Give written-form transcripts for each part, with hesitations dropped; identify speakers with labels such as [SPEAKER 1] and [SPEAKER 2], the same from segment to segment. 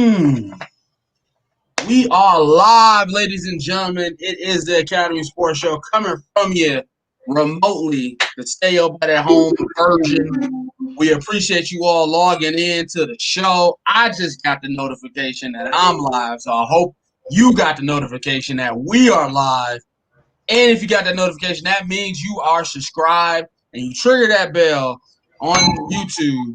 [SPEAKER 1] Hmm. We are live, ladies and gentlemen. It is the Academy Sports Show coming from you remotely, the stay up at home version. We appreciate you all logging in to the show. I just got the notification that I'm live, so I hope you got the notification that we are live. And if you got that notification, that means you are subscribed and you trigger that bell on YouTube.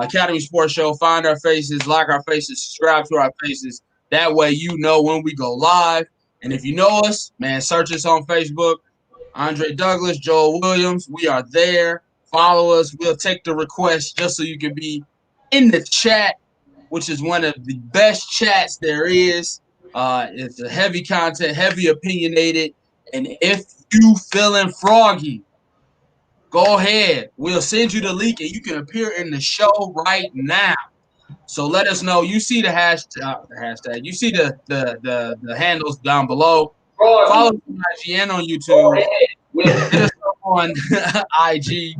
[SPEAKER 1] Academy Sports Show. Find our faces, like our faces, subscribe to our faces. That way you know when we go live. And if you know us, man, search us on Facebook. Andre Douglas, Joel Williams. We are there. Follow us. We'll take the request just so you can be in the chat, which is one of the best chats there is. It's a heavy content, heavy opinionated. And if you feeling froggy, go ahead. We'll send you the link and you can appear in the show right now. So let us know. You see the hashtag. You see the handles down below. Follow us on IG and on YouTube. Hit us up on IG.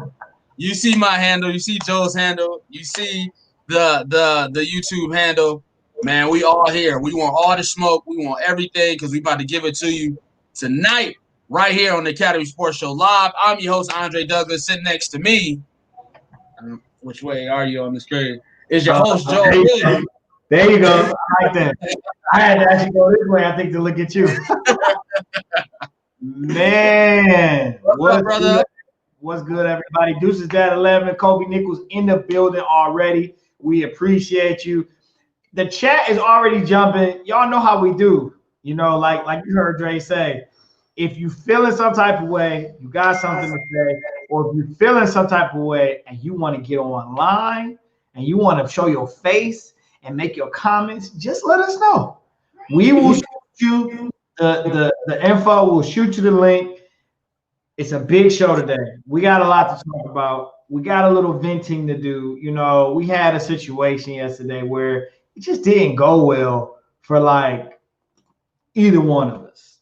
[SPEAKER 1] You see my handle. You see Joe's handle. You see the YouTube handle. Man, we all here. We want all the smoke. We want everything because we about to give it to you tonight right here on the Academy Sports Show Live. I'm your host, Andre Douglas. Sitting next to me, which way are you on the screen? Is your host, Joe Williams.
[SPEAKER 2] There you go. I like that. I had to actually go this way, I think, to look at you. Man.
[SPEAKER 1] What's up, brother?
[SPEAKER 2] Good? What's good, everybody? Deuces Dad 11. Kobe Nichols in the building already. We appreciate you. The chat is already jumping. Y'all know how we do. You know, like you heard Dre say, if you feeling some type of way, you got something to say, or if you're feeling some type of way and you want to get online and you want to show your face and make your comments, just let us know. We will shoot you the info. We'll shoot you the link. It's a big show today. We got a lot to talk about. We got a little venting to do. You know, we had a situation yesterday where it just didn't go well for like either one of us.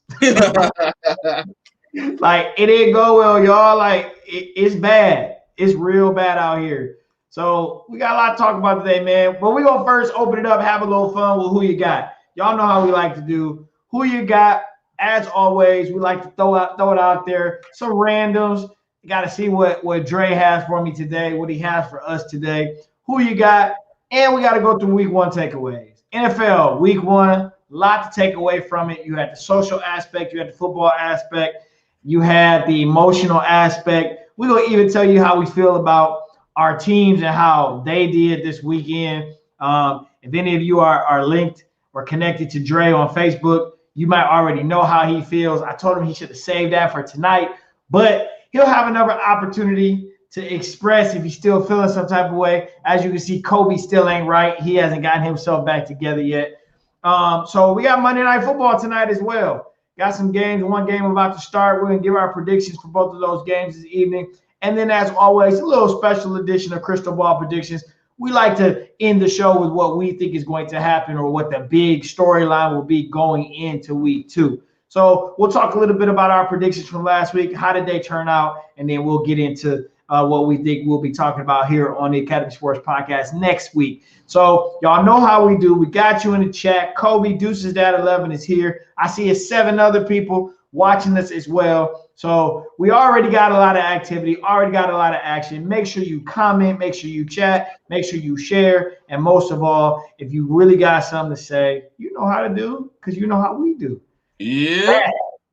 [SPEAKER 2] Like it didn't go well, y'all. Like it's bad. It's real bad out here. So we got a lot to talk about today, man. But we're gonna first open it up, have a little fun with who you got. Y'all know how we like to do. Who you got? As always, we like to throw it out there. Some randoms. You got to see what Dre has for me today, what he has for us today. Who you got? And we got to go through week one takeaways. NFL, week one, a lot to take away from it. You had the social aspect, you had the football aspect, you had the emotional aspect. We're going to even tell you how we feel about our teams and how they did this weekend. If any of you are linked or connected to Dre on Facebook, you might already know how he feels. I told him he should have saved that for tonight, but he'll have another opportunity to express if he's still feeling some type of way. As you can see, Kobe still ain't right. He hasn't gotten himself back together yet. So we got Monday Night Football tonight as well. Got some games. One game about to start. We're going to give our predictions for both of those games this evening. And then, as always, a little special edition of Crystal Ball Predictions. We like to end the show with what we think is going to happen or what the big storyline will be going into week two. So we'll talk a little bit about our predictions from last week. How did they turn out? And then we'll get into what we think we'll be talking about here on the Academy Sports Podcast next week. So y'all know how we do. We got you in the chat. Kobe Deuces Dad 11 is here. I see 7 other people watching us as well. So we already got a lot of activity, already got a lot of action. Make sure you comment, make sure you chat, make sure you share. And most of all, if you really got something to say, you know how to do because you know how we do.
[SPEAKER 1] Yeah.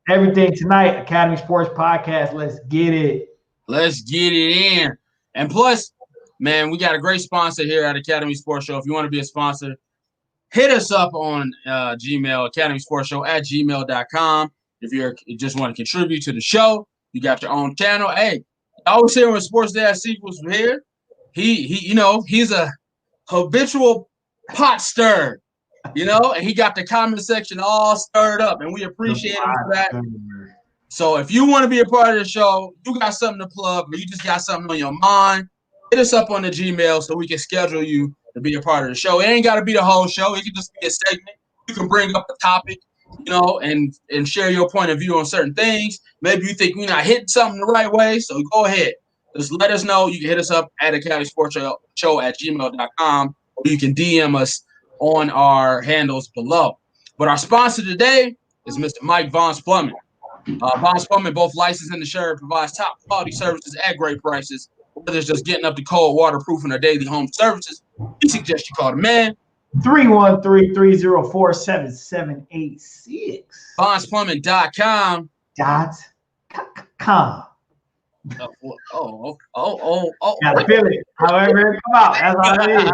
[SPEAKER 2] Everything tonight, Academy Sports Podcast. Let's get it.
[SPEAKER 1] Let's get it in. And plus, man, we got a great sponsor here at Academy Sports Show. If you want to be a sponsor, hit us up on Gmail, academysportsshow@gmail.com. If you just want to contribute to the show, you got your own channel. Hey, I always hear when Sports Dad Sequels from here. He's a habitual pot stir, and he got the comment section all stirred up, and we appreciate him for that. So if you want to be a part of the show, you got something to plug, or you just got something on your mind, hit us up on the Gmail so we can schedule you to be a part of the show. It ain't got to be the whole show. It can just be a segment. You can bring up a topic, and share your point of view on certain things. Maybe you think we're not hitting something the right way, so go ahead. Just let us know. You can hit us up at Academy Sports Show at gmail.com, or you can DM us on our handles below. But our sponsor today is Mr. Mike Vaughn's Plumbing. Vaughn's Plumbing, both licensed and insured, provides top quality services at great prices. Whether it's just getting up to cold, waterproofing, or daily home services, we suggest you call the man.
[SPEAKER 2] 313-304-7786.
[SPEAKER 1] VaughnsPlumbing.com.
[SPEAKER 2] .com.
[SPEAKER 1] Oh.
[SPEAKER 2] Gotta feel it. However it come out. That's how it is.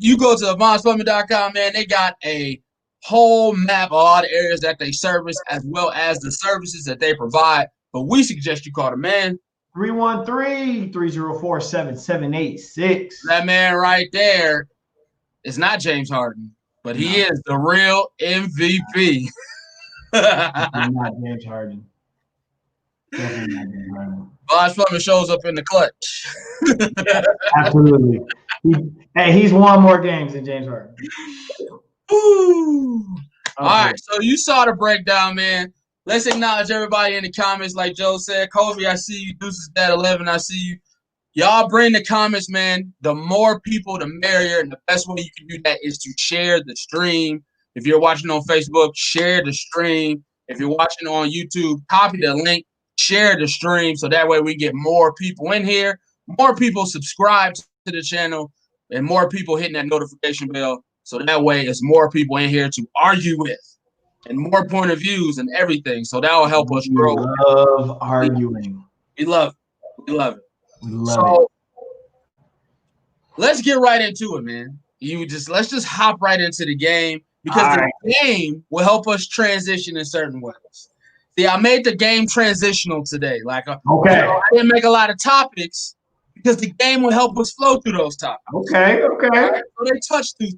[SPEAKER 1] You go to VaughnsPlumbing.com, man. They got a whole map of all the areas that they service as well as the services that they provide. But we suggest you call the man.
[SPEAKER 2] 313-304-7786.
[SPEAKER 1] That man right there is not James Harden, but he is the real MVP.
[SPEAKER 2] Not James Harden. Definitely not James Harden.
[SPEAKER 1] Vaughn's Plumbing shows up in the clutch.
[SPEAKER 2] Absolutely. He's won more games than James Harden.
[SPEAKER 1] Ooh. All right, so you saw the breakdown, man. Let's acknowledge everybody in the comments, like Joe said. Kobe, I see you. Deuces Dad 11, I see you. Y'all bring the comments, man. The more people, the merrier. And the best way you can do that is to share the stream. If you're watching on Facebook, share the stream. If you're watching on YouTube, copy the link, share the stream. So that way we get more people in here, more people subscribe to the channel, and more people hitting that notification bell. So that way it's more people in here to argue with and more point of views and everything. So that will help us grow.
[SPEAKER 2] We love arguing.
[SPEAKER 1] We love it. We love it.
[SPEAKER 2] So
[SPEAKER 1] let's get right into it, man. Let's just hop right into the game because the game will help us transition in certain ways. See, I made the game transitional today. I didn't make a lot of topics because the game will help us flow through those topics.
[SPEAKER 2] Okay.
[SPEAKER 1] Right? So they touch through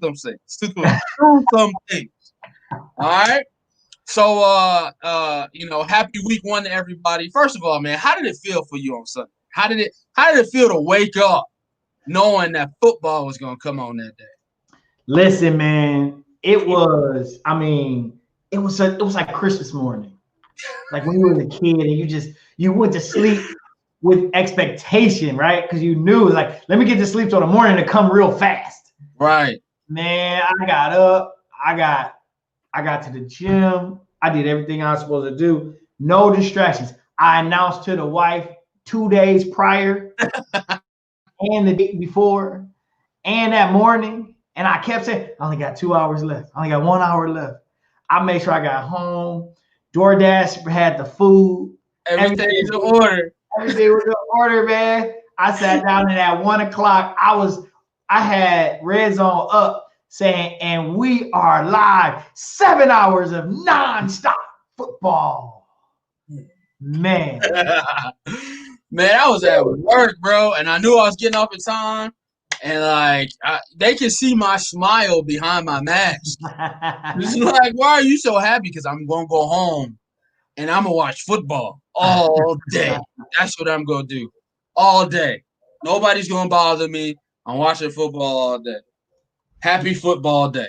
[SPEAKER 1] some things. All right. So happy week 1 to everybody. First of all, man, how did it feel for you on Sunday? How did it feel to wake up knowing that football was gonna come on that day?
[SPEAKER 2] Listen, man, it was like Christmas morning. Like when you were a kid and you went to sleep with expectation, right? Because you knew, like, let me get to sleep till the morning to come real fast.
[SPEAKER 1] Right.
[SPEAKER 2] Man, I got up, I got to the gym, I did everything I was supposed to do. No distractions. I announced to the wife 2 days prior and the day before and that morning. And I kept saying, I only got 2 hours left. I only got 1 hour left. I made sure I got home. DoorDash had the food.
[SPEAKER 1] Everything was in order.
[SPEAKER 2] Everything was in order, man. I sat down and at 1 o'clock, I had Red Zone up saying, and we are live. 7 hours of nonstop football. Man.
[SPEAKER 1] Man, I was at work, bro, and I knew I was getting off in time. And they can see my smile behind my mask. It's like, why are you so happy? Because I'm gonna go home and I'm gonna watch football all day. That's what I'm gonna do all day. Nobody's gonna bother me. I'm watching football all day. Happy football day.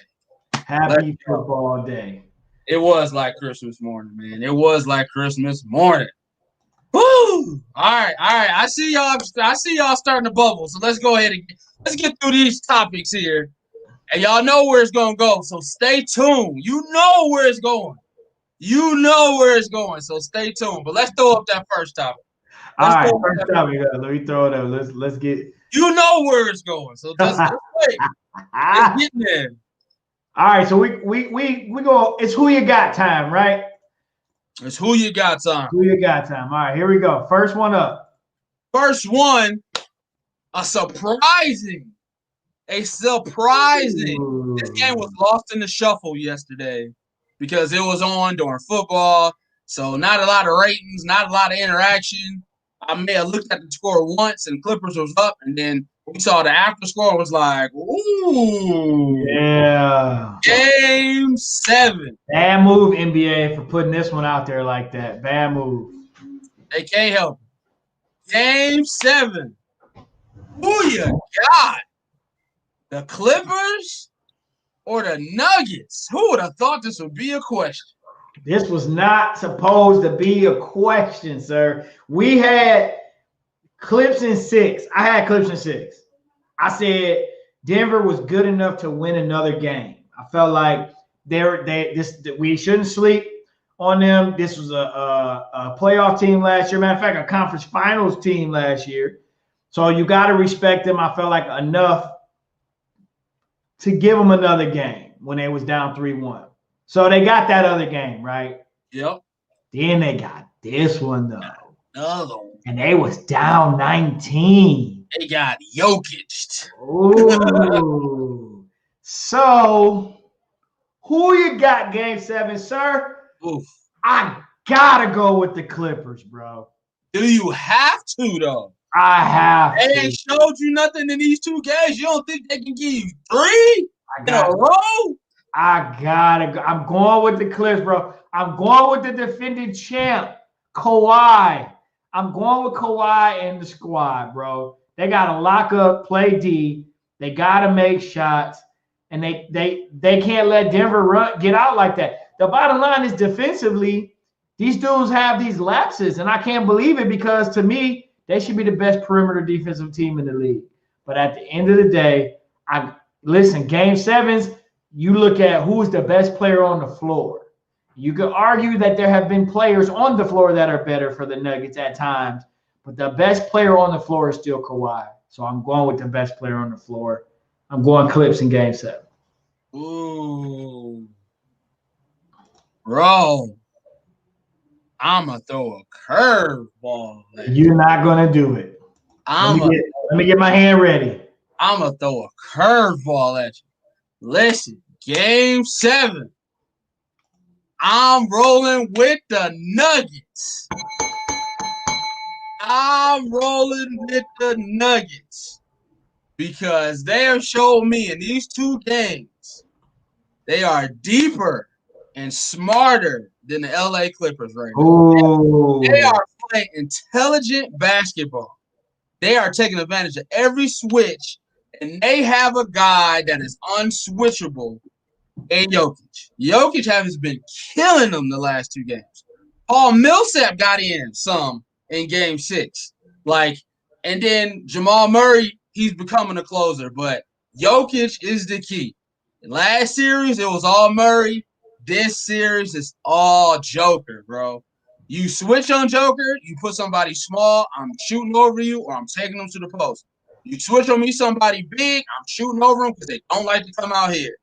[SPEAKER 2] Happy football day.
[SPEAKER 1] It was like Christmas morning, man. It was like Christmas morning. Woo! All right. I see y'all starting to bubble. So let's go ahead and let's get through these topics here. And y'all know where it's gonna go. So stay tuned. You know where it's going. So stay tuned. But let's throw up that first topic.
[SPEAKER 2] First topic. Let me throw it up. Let's get.
[SPEAKER 1] You know where it's going. So just wait. It's getting there.
[SPEAKER 2] All right. So we go. It's who you got time, right?
[SPEAKER 1] It's who you got time.
[SPEAKER 2] Who you got time. All right, here we go. First one up.
[SPEAKER 1] First one, a surprising. This game was lost in the shuffle yesterday because it was on during football. So not a lot of ratings, not a lot of interaction. I may have looked at the score once and Clippers was up, and then we saw the after score was like, ooh.
[SPEAKER 2] Yeah.
[SPEAKER 1] Game 7.
[SPEAKER 2] Bad move, NBA, for putting this one out there like that. Bad move.
[SPEAKER 1] They can't help it. Game 7. Who you got? The Clippers or the Nuggets? Who would have thought this would be a question?
[SPEAKER 2] This was not supposed to be a question, sir. We had Clips in 6. I had Clips in 6. I said Denver was good enough to win another game. I felt like we shouldn't sleep on them. This was a playoff team last year. Matter of fact, a conference finals team last year. So you got to respect them. I felt like enough to give them another game when they was down 3-1. So they got that other game, right?
[SPEAKER 1] Yep.
[SPEAKER 2] Then they got this one, though.
[SPEAKER 1] Another one.
[SPEAKER 2] And they was down 19.
[SPEAKER 1] They got Jokic.
[SPEAKER 2] Ooh. So, who you got game 7, sir?
[SPEAKER 1] Oof.
[SPEAKER 2] I got to go with the Clippers, bro.
[SPEAKER 1] Do you have to, though?
[SPEAKER 2] I have
[SPEAKER 1] They
[SPEAKER 2] to.
[SPEAKER 1] ain't showed you nothing in these 2 games. You don't think they can give you 3 in a row?
[SPEAKER 2] I gotta go. I'm going with the Clips, bro. I'm going with the defending champ, Kawhi. I'm going with Kawhi and the squad, bro. They gotta lock up, play D. They gotta make shots, and they can't let Denver get out like that. The bottom line is defensively, these dudes have these lapses, and I can't believe it because to me, they should be the best perimeter defensive team in the league. But at the end of the day, listen, game 7s. You look at who's the best player on the floor. You could argue that there have been players on the floor that are better for the Nuggets at times, but the best player on the floor is still Kawhi. So I'm going with the best player on the floor. I'm going Clips in game 7.
[SPEAKER 1] Ooh. Bro, I'm going to throw a curveball.
[SPEAKER 2] You're not going to do it. Let me get my hand ready.
[SPEAKER 1] I'm going to throw a curveball at you. Listen, game 7. I'm rolling with the Nuggets. Because they have shown me in these 2 games they are deeper and smarter than the LA Clippers right now. They are playing intelligent basketball. They are taking advantage of every switch, and they have a guy that is unswitchable in Jokic. Jokic has been killing them the last 2 games. Paul Millsap got in some in game 6. And then Jamal Murray, he's becoming a closer, but Jokic is the key. Last series, it was all Murray. This series is all Joker, bro. You switch on Joker, you put somebody small, I'm shooting over you, or I'm taking them to the post. You switch on me somebody big, I'm shooting over them because they don't like to come out here.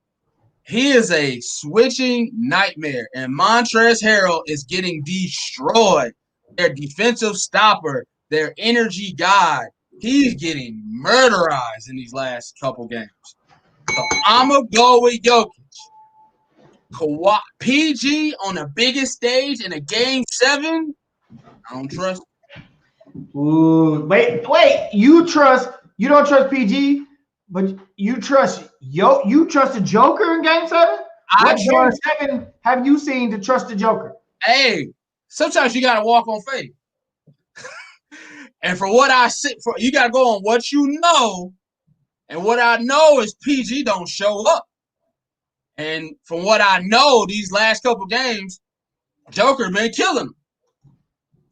[SPEAKER 1] He is a switching nightmare, and Montrezl Harrell is getting destroyed. Their defensive stopper, their energy guy, he's getting murderized in these last couple games. So I'm going to go with Jokic. Kawhi, PG on the biggest stage in a game 7, I don't trust.
[SPEAKER 2] Ooh, wait. You don't trust PG, but you trust you trust the Joker in game 7? What game 7 have you seen to trust the Joker?
[SPEAKER 1] Hey, sometimes you got to walk on faith. And for what I see, you got to go on what you know. And what I know is PG don't show up. And from what I know, these last couple games, Joker been killing them.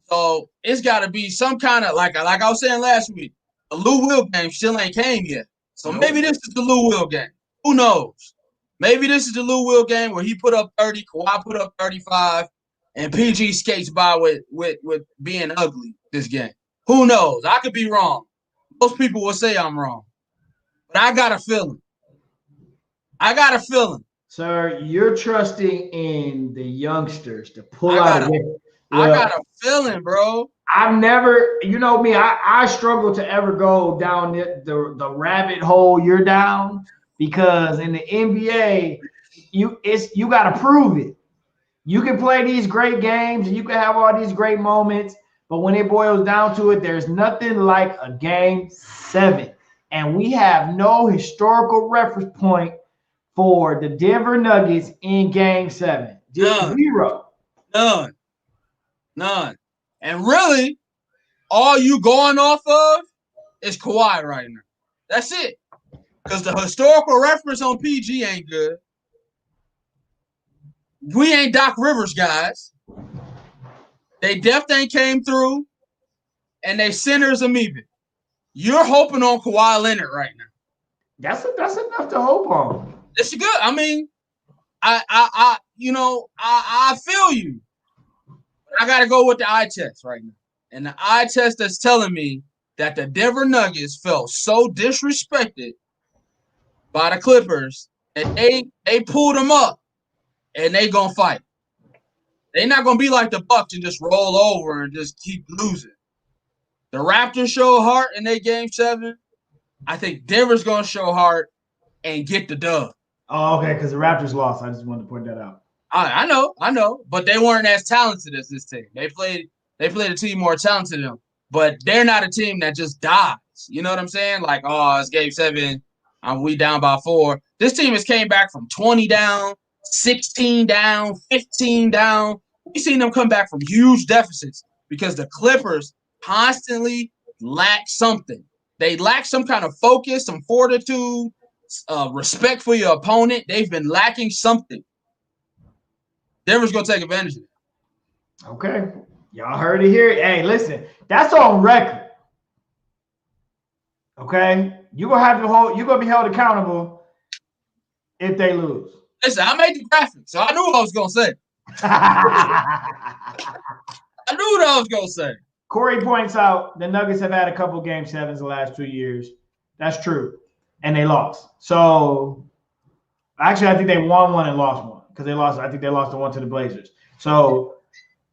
[SPEAKER 1] So it's got to be some kind of, like I was saying last week, a Lou Will game still ain't came yet. So maybe this is the Lou Will game. Who knows? Maybe this is the Lou Will game where he put up 30, Kawhi put up 35, and PG skates by with being ugly this game. Who knows? I could be wrong. Most people will say I'm wrong. But I got a feeling.
[SPEAKER 2] Sir, you're trusting in the youngsters to pull out.
[SPEAKER 1] I got a feeling, bro.
[SPEAKER 2] I've never, you know me, I struggle to ever go down the rabbit hole you're down because in the NBA, you got to prove it. You can play these great games and you can have all these great moments, but when it boils down to it, there's nothing like a game 7. And we have no historical reference point for the Denver Nuggets in game 7. Zero.
[SPEAKER 1] None. And really, all you going off of is Kawhi right now. That's it. Because the historical reference on PG ain't good. We ain't Doc Rivers guys. They depth ain't came through. And they centers amoeba. You're hoping on Kawhi Leonard right now.
[SPEAKER 2] That's enough to hope on.
[SPEAKER 1] It's good. I mean, I feel you. I got to go with the eye test right now. And the eye test that's telling me that the Denver Nuggets felt so disrespected by the Clippers that they pulled them up and they gonna fight. They're not gonna be like the Bucks and just roll over and just keep losing. The Raptors show heart in their game 7. I think Denver's gonna show heart and get the dub.
[SPEAKER 2] Oh, okay, because the Raptors lost. I just wanted to point that out.
[SPEAKER 1] I know, but they weren't as talented as this team. They played a team more talented than them, but they're not a team that just dies. You know what I'm saying? Like, oh, it's game 7, we down by 4. This team has came back from 20 down, 16 down, 15 down. We've seen them come back from huge deficits because the Clippers constantly lack something. They lack some kind of focus, some fortitude, respect for your opponent. They've been lacking something. Denver's going to take advantage of it.
[SPEAKER 2] Okay. Y'all heard it here. Hey, listen, that's on record. Okay? You're gonna be held accountable if they lose.
[SPEAKER 1] Listen, I made the graphic, so I knew what I was gonna say. I knew what I was gonna say.
[SPEAKER 2] Corey points out the Nuggets have had a couple game 7s the last 2 years. That's true. And they lost. So actually, I think they won one and lost one because they lost. I think they lost the one to the Blazers. So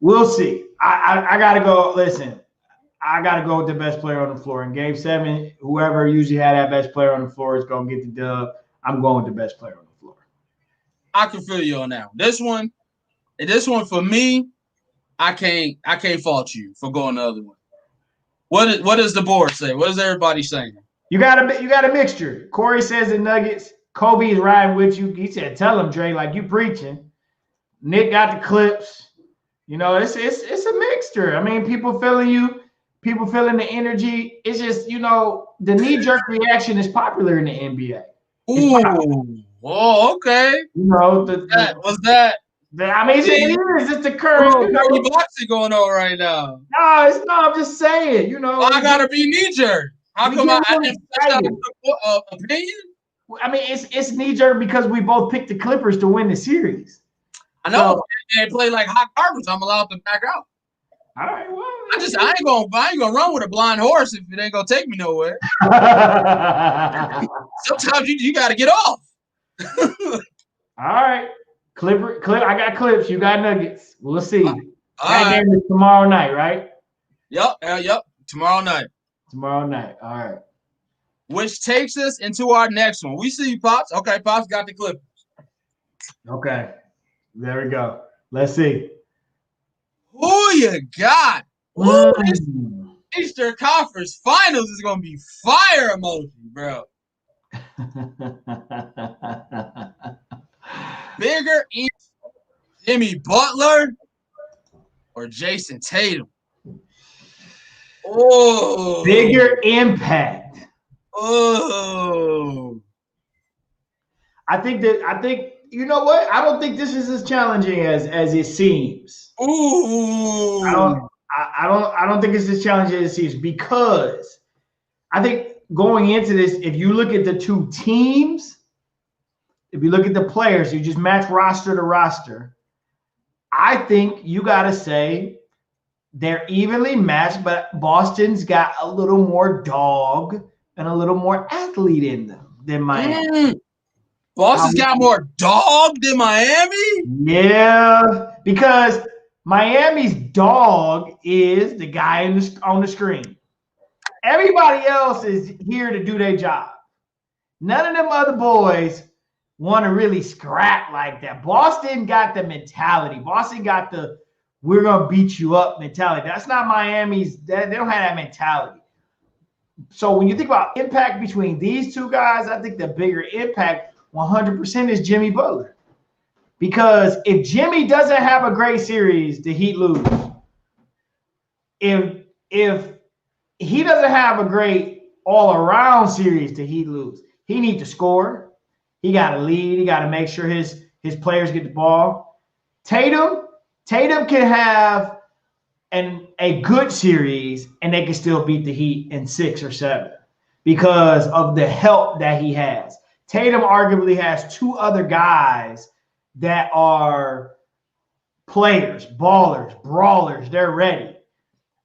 [SPEAKER 2] we'll see. I gotta go. Listen, I gotta go with the best player on the floor in game 7. Whoever usually had that best player on the floor is gonna get the dub. I'm going with the best player on the floor.
[SPEAKER 1] I can feel you on that one. This one for me, I can't fault you for going the other one. What does the board say? What is everybody saying?
[SPEAKER 2] You got a mixture. Corey says the Nuggets. Kobe is riding with you. He said, "Tell him, Dre, like you preaching." Nick got the Clips. You know, it's a mixture. I mean, people feeling you, people feeling the energy. It's just, you know, the knee-jerk reaction is popular in the NBA.
[SPEAKER 1] Ooh, oh, okay.
[SPEAKER 2] You know,
[SPEAKER 1] was that?
[SPEAKER 2] I mean, it is. It's the current.
[SPEAKER 1] Boxing going on right now.
[SPEAKER 2] No, it's not. I'm just saying. You know,
[SPEAKER 1] I gotta be knee-jerk. How come I didn't have an opinion?
[SPEAKER 2] I mean, it's knee-jerk because we both picked the Clippers to win the series.
[SPEAKER 1] I know, so, they play like hot garbage. I'm allowed to back out.
[SPEAKER 2] All right, well,
[SPEAKER 1] I ain't gonna run with a blind horse if it ain't gonna take me nowhere. Sometimes you got to get off.
[SPEAKER 2] All right, I got Clips. You got Nuggets. We'll see. That game is tomorrow night, right?
[SPEAKER 1] Yep. Tomorrow night.
[SPEAKER 2] Tomorrow night. All right.
[SPEAKER 1] Which takes us into our next one. We see you, Pops. Okay, Pops got the Clippers.
[SPEAKER 2] Okay. There we go. Let's see.
[SPEAKER 1] Who you got? Eastern Conference Finals is going to be fire emoji, bro. Bigger Jimmy Butler or Jason Tatum? Oh.
[SPEAKER 2] Bigger impact.
[SPEAKER 1] Oh.
[SPEAKER 2] I think you know what? I don't think this is as challenging as it seems.
[SPEAKER 1] Ooh.
[SPEAKER 2] I don't think it's as challenging as it seems because I think going into this, if you look at the two teams, if you look at the players, you just match roster to roster. I think you got to say they're evenly matched, but Boston's got a little more dog and a little more athlete in them than Miami.
[SPEAKER 1] Boston's got more dog than Miami?
[SPEAKER 2] Yeah, because Miami's dog is the guy on the screen. Everybody else is here to do their job. None of them other boys want to really scrap like that. Boston got the mentality. Boston got the we're going to beat you up mentality. That's not Miami's. They don't have that mentality. So when you think about impact between these two guys, I think the bigger impact 100% is Jimmy Butler. Because if Jimmy doesn't have a great series, the Heat lose. If he doesn't have a great all-around series, the Heat lose. He needs to score. He got to lead. He got to make sure his players get the ball. Tatum can have a good series, and they can still beat the Heat in 6 or 7. because of the help that he has. Tatum arguably has two other guys that are players, ballers, brawlers. They're ready.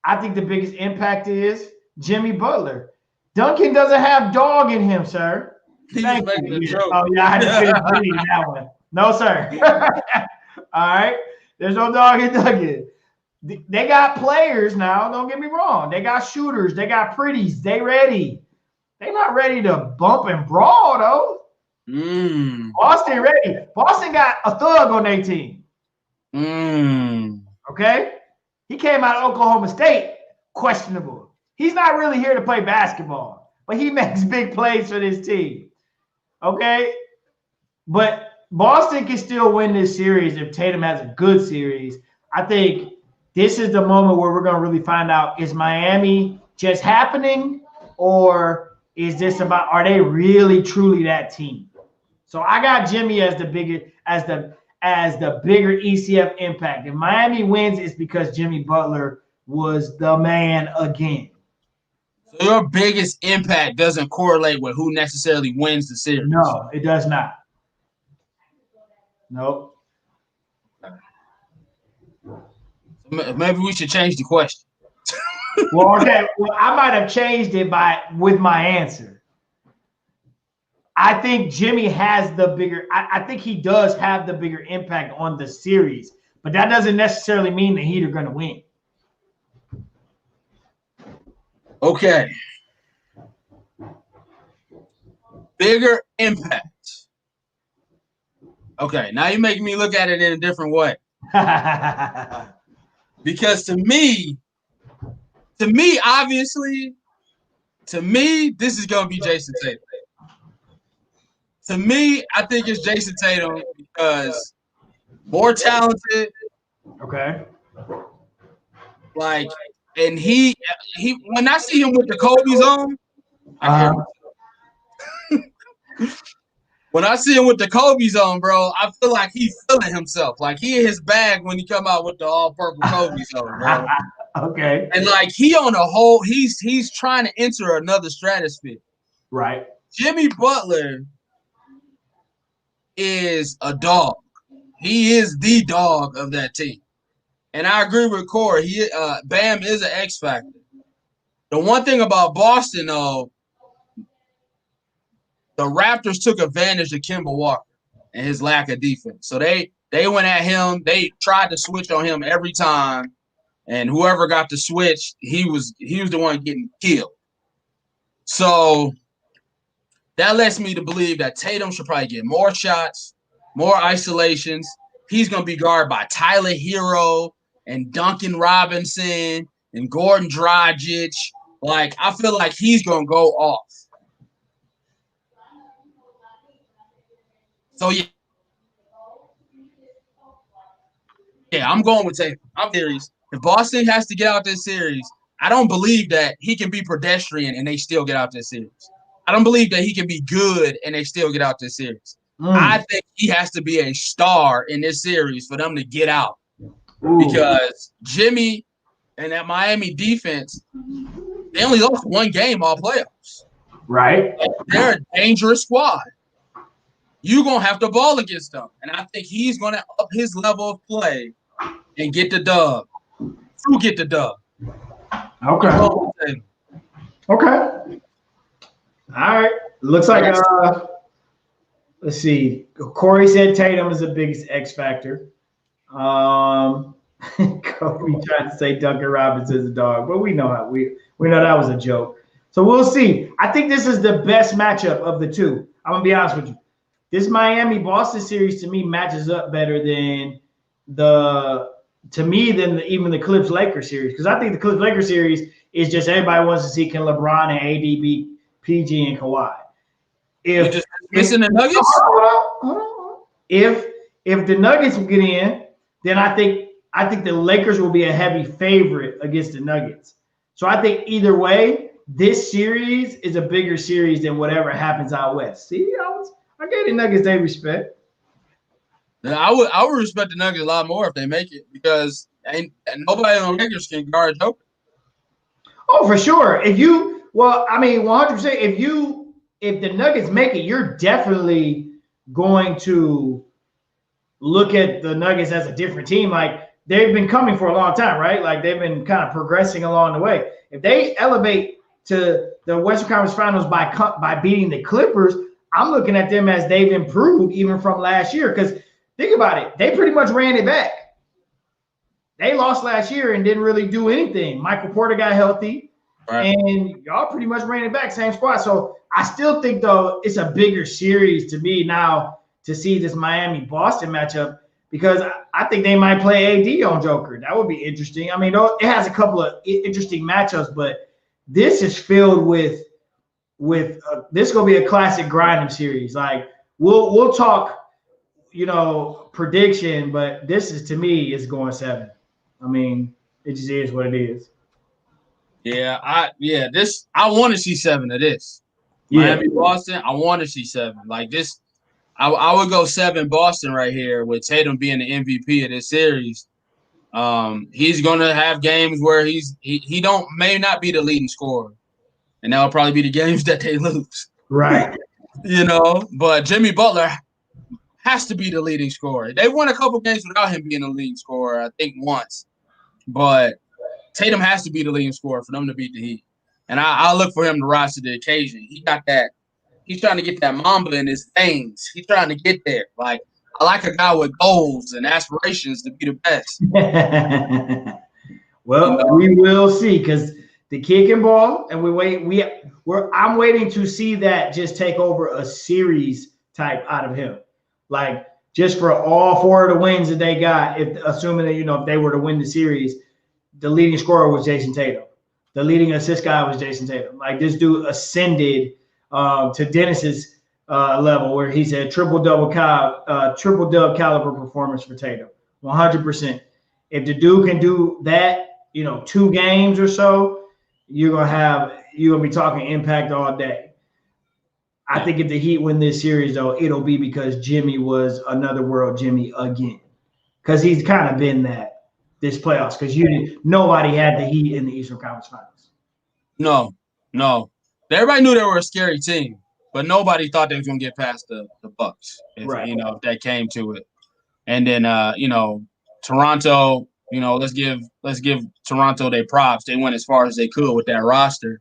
[SPEAKER 2] I think the biggest impact is Jimmy Butler. Duncan doesn't have dog in him, sir.
[SPEAKER 1] He was making a joke.
[SPEAKER 2] Oh, yeah, I had to finish reading that one. No, sir. All right. There's no dog in Duncan. They got players now. Don't get me wrong. They got shooters. They got pretties. They ready. They not ready to bump and brawl, though. Boston ready. Boston got a thug on their team. Okay? He came out of Oklahoma State, questionable. He's not really here to play basketball, but he makes big plays for this team. Okay? But Boston can still win this series if Tatum has a good series. I think this is the moment where we're going to really find out, is Miami just happening, or is this about, are they really truly that team? So I got Jimmy as the bigger ECF impact. If Miami wins, it's because Jimmy Butler was the man again.
[SPEAKER 1] So your biggest impact doesn't correlate with who necessarily wins the series?
[SPEAKER 2] No, it does not. Nope.
[SPEAKER 1] Maybe we should change the question.
[SPEAKER 2] Well, okay. Well, I might have changed it with my answer. I think Jimmy has the bigger. I think he does have the bigger impact on the series, but that doesn't necessarily mean the Heat are going to win.
[SPEAKER 1] Okay. Bigger impact. Okay, now you're making me look at it in a different way. Because to me, obviously, this is going to be Jason Tatum. To me, I think it's Jason Tatum because more talented.
[SPEAKER 2] Okay.
[SPEAKER 1] Like, and he when I see him with the Kobe zone, when I see him with the Kobe zone, bro, I feel like he's feeling himself. Like he in his bag when he come out with the all-purple Kobe zone, bro.
[SPEAKER 2] Okay.
[SPEAKER 1] And like he on a whole, he's trying to enter another stratosphere.
[SPEAKER 2] Right.
[SPEAKER 1] Jimmy Butler is a dog. He is the dog of that team. And I agree with Corey. Bam is an X factor. The one thing about Boston, though, the Raptors took advantage of Kemba Walker and his lack of defense. So they went at him. They tried to switch on him every time, and whoever got the switch, he was the one getting killed. So that lets me to believe that Tatum should probably get more shots, more isolations. He's going to be guarded by Tyler Hero and Duncan Robinson and Gordon Dragic. Like, I feel like he's going to go off. So, yeah, I'm going with Tatum. I'm serious. If Boston has to get out this series, I don't believe that he can be pedestrian and they still get out this series. I don't believe that he can be good and they still get out this series. I think he has to be a star in this series for them to get out. Because Jimmy and that Miami defense, they only lost one game all playoffs.
[SPEAKER 2] Right.
[SPEAKER 1] They're a dangerous squad. You're going to have to ball against them. And I think he's going to up his level of play and get the dub. To get the dub.
[SPEAKER 2] Okay. Okay. All right. Looks like let's see. Corey said Tatum is the biggest X factor. Kobe tried to say Duncan Robinson's a dog, but we know we know that was a joke. So we'll see. I think this is the best matchup of the two. I'm gonna be honest with you. This Miami-Boston series to me matches up better than even the Clips-Lakers series, because I think the Clips-Lakers series is just everybody wants to see can LeBron and AD beat PG and Kawhi.
[SPEAKER 1] You're just missing the Nuggets?
[SPEAKER 2] If the Nuggets will get in, then I think the Lakers will be a heavy favorite against the Nuggets. So I think either way, this series is a bigger series than whatever happens out west. See, I gave the Nuggets their respect.
[SPEAKER 1] I would respect the Nuggets a lot more if they make it, because nobody on the Lakers can guard Joker.
[SPEAKER 2] Oh, for sure. If you Well, I mean, 100%. If the Nuggets make it, you're definitely going to look at the Nuggets as a different team. Like they've been coming for a long time, right? Like they've been kind of progressing along the way. If they elevate to the Western Conference Finals by beating the Clippers, I'm looking at them as they've improved even from last year. Because think about it, they pretty much ran it back. They lost last year and didn't really do anything. Michael Porter got healthy,
[SPEAKER 1] Right.
[SPEAKER 2] and y'all pretty much ran it back, same squad. So I still think, though, it's a bigger series to me now to see this Miami-Boston matchup because I think they might play AD on Joker. That would be interesting. I mean, it has a couple of interesting matchups, but this is filled with this is gonna be a classic grinding series. Like we'll talk, prediction, but this is to me is going 7. I mean, it just is what it is.
[SPEAKER 1] Yeah, I want to see 7 of this.
[SPEAKER 2] Yeah.
[SPEAKER 1] Miami Boston, I want to see 7. Like this, I would go 7 Boston right here with Tatum being the MVP of this series. He's gonna have games where he may not be the leading scorer, and that'll probably be the games that they lose.
[SPEAKER 2] Right.
[SPEAKER 1] But Jimmy Butler has to be the leading scorer. They won a couple games without him being the leading scorer, I think once. But Tatum has to be the leading scorer for them to beat the Heat. And I look for him to rise to the occasion. He got that. He's trying to get that Mamba in his veins. He's trying to get there. Like, I like a guy with goals and aspirations to be the best.
[SPEAKER 2] Well, we will see because the kick and ball, and I'm waiting to see that just take over a series type out of him. Like just for all 4 of the wins that they got, assuming that if they were to win the series, the leading scorer was Jason Tatum. The leading assist guy was Jason Tatum. Like this dude ascended to Dennis's level where he said triple dub caliber performance for Tatum, 100%. If the dude can do that, 2 games or so, you're gonna be talking impact all day. I think if the Heat win this series, though, it'll be because Jimmy was another world Jimmy again, because he's kind of been that this playoffs. Because nobody had the Heat in the Eastern Conference Finals.
[SPEAKER 1] No. Everybody knew they were a scary team, but nobody thought they was gonna get past the Bucks. If that came to it. And then Toronto. Let's give Toronto their props. They went as far as they could with that roster.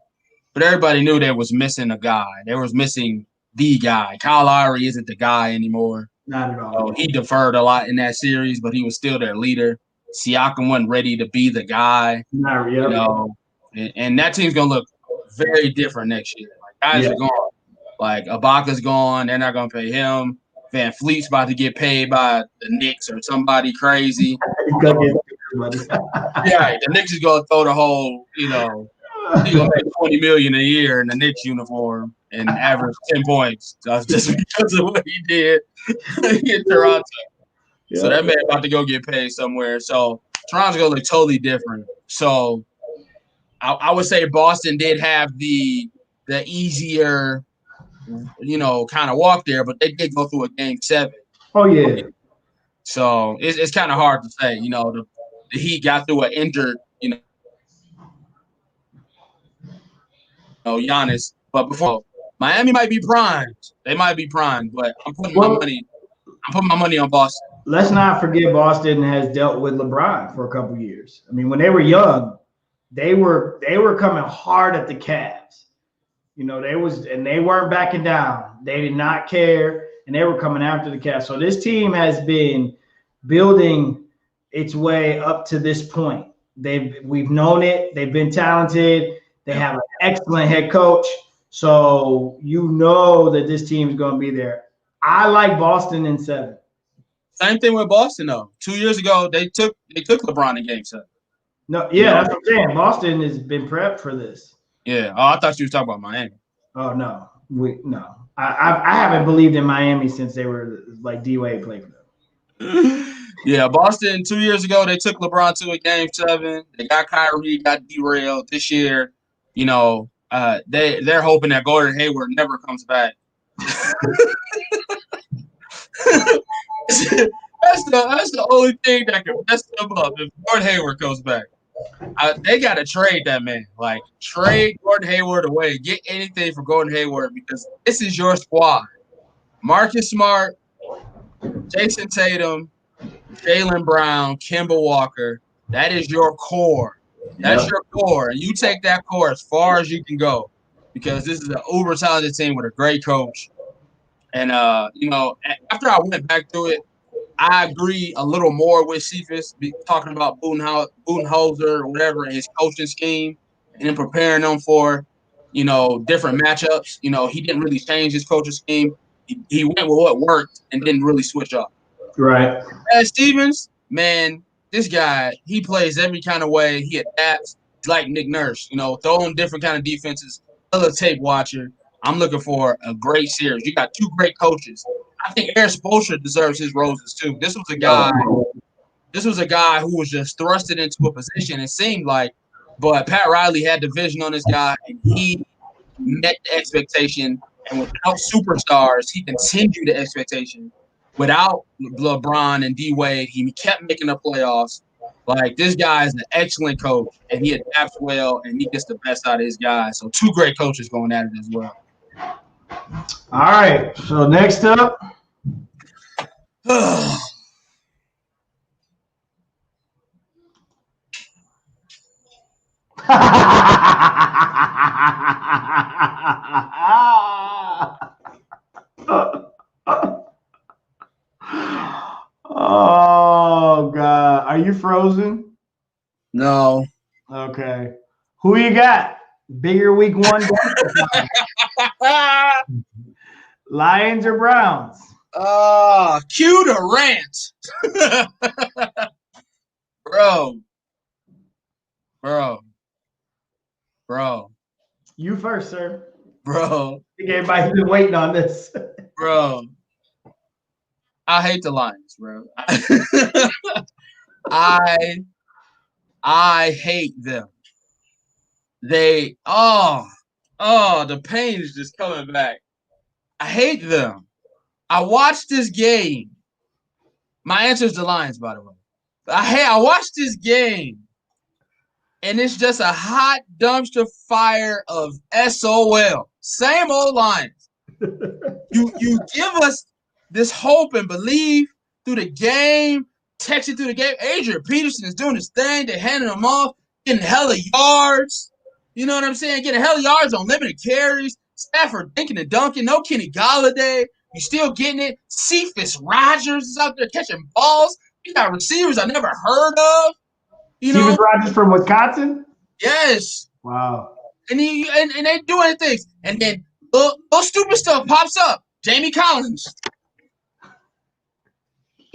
[SPEAKER 1] But everybody knew they was missing a guy. They was missing the guy. Kyle Lowry isn't the guy anymore.
[SPEAKER 2] Not at all.
[SPEAKER 1] He deferred a lot in that series, but he was still their leader. Siakam wasn't ready to be the guy.
[SPEAKER 2] Not really.
[SPEAKER 1] And that team's gonna look very different next year. Like guys are gone. Like Ibaka's gone. They're not gonna pay him. Van Fleet's about to get paid by the Knicks or somebody crazy. The Knicks is gonna throw the whole, he's gonna make $20 million a year in the Knicks uniform and average 10 points just because of what he did in Toronto. Yeah. So that man about to go get paid somewhere. So Toronto's gonna look totally different. So I would say Boston did have the easier, kind of walk there, but they did go through a game 7.
[SPEAKER 2] Oh yeah.
[SPEAKER 1] So it's kind of hard to say. The Heat got through an injured, Giannis, but before Miami might be primed. They might be primed, but I'm putting my money on Boston.
[SPEAKER 2] Let's not forget Boston has dealt with LeBron for a couple years. I mean, when they were young, they were coming hard at the Cavs. They weren't backing down. They did not care, and they were coming after the Cavs. So this team has been building its way up to this point. We've known it. They've been talented. They have an excellent head coach. So that this team is going to be there. I like Boston in 7.
[SPEAKER 1] Same thing with Boston, though. 2 years ago, they took LeBron in game 7.
[SPEAKER 2] No, yeah, that's what I'm saying. Boston has been prepped for this.
[SPEAKER 1] Yeah. Oh, I thought you were talking about Miami.
[SPEAKER 2] Oh no, no. I haven't believed in Miami since they were like D-Wade played for
[SPEAKER 1] them. Yeah, Boston 2 years ago they took LeBron to a game 7. They got Kyrie, got derailed. This year, they're hoping that Gordon Hayward never comes back. That's the only thing that can mess them up if Gordon Hayward comes back. They got to trade that man. Like, trade Gordon Hayward away. Get anything for Gordon Hayward because this is your squad. Marcus Smart, Jason Tatum, Jaylen Brown, Kemba Walker. That is your core. That's your core. And you take that core as far as you can go because this is an uber talented team with a great coach. And, after I went back through it, I agree a little more with Cephas talking about Budenholzer or whatever and his coaching scheme and then preparing them for, different matchups. He didn't really change his coaching scheme. He went with what worked and didn't really switch up.
[SPEAKER 2] Right.
[SPEAKER 1] Brad Stevens, man, this guy, he plays every kind of way. He adapts. He's like Nick Nurse, throwing different kind of defenses. Another tape watcher. I'm looking for a great series. You got two great coaches. I think Eric Spoelstra deserves his roses too. This was a guy who was just thrusted into a position, it seemed like, but Pat Riley had the vision on this guy, and he met the expectation. And without superstars, he continued the expectation. Without LeBron and D-Wade, he kept making the playoffs. Like, this guy is an excellent coach, and he adapts well, and he gets the best out of his guys. So, two great coaches going at it as well.
[SPEAKER 2] All right. So, next up. Oh, God. Are you frozen?
[SPEAKER 1] No.
[SPEAKER 2] Okay. Who you got? Bigger week one? Lions or Browns?
[SPEAKER 1] Cue the rant. Bro.
[SPEAKER 2] You first, sir.
[SPEAKER 1] Bro.
[SPEAKER 2] I think everybody's been waiting on this.
[SPEAKER 1] Bro. I hate the Lions, bro. I hate them. The pain is just coming back. I hate them. I watched this game. My answer is the Lions, by the way. I watched this game, and it's just a hot dumpster fire of SOL. Same old Lions. You give us this hope and believe through the game, texting through the game. Adrian Peterson is doing his thing. They're handing him off, getting hella yards. You know what I'm saying? Getting hella yards on limited carries. Stafford dinking and dunking. No Kenny Golladay. You still getting it. Cephas Rogers is out there catching balls. You got receivers I never heard of.
[SPEAKER 2] Cephas Rogers from Wisconsin?
[SPEAKER 1] Yes.
[SPEAKER 2] Wow.
[SPEAKER 1] And they doing things. And then little stupid stuff pops up. Jamie Collins.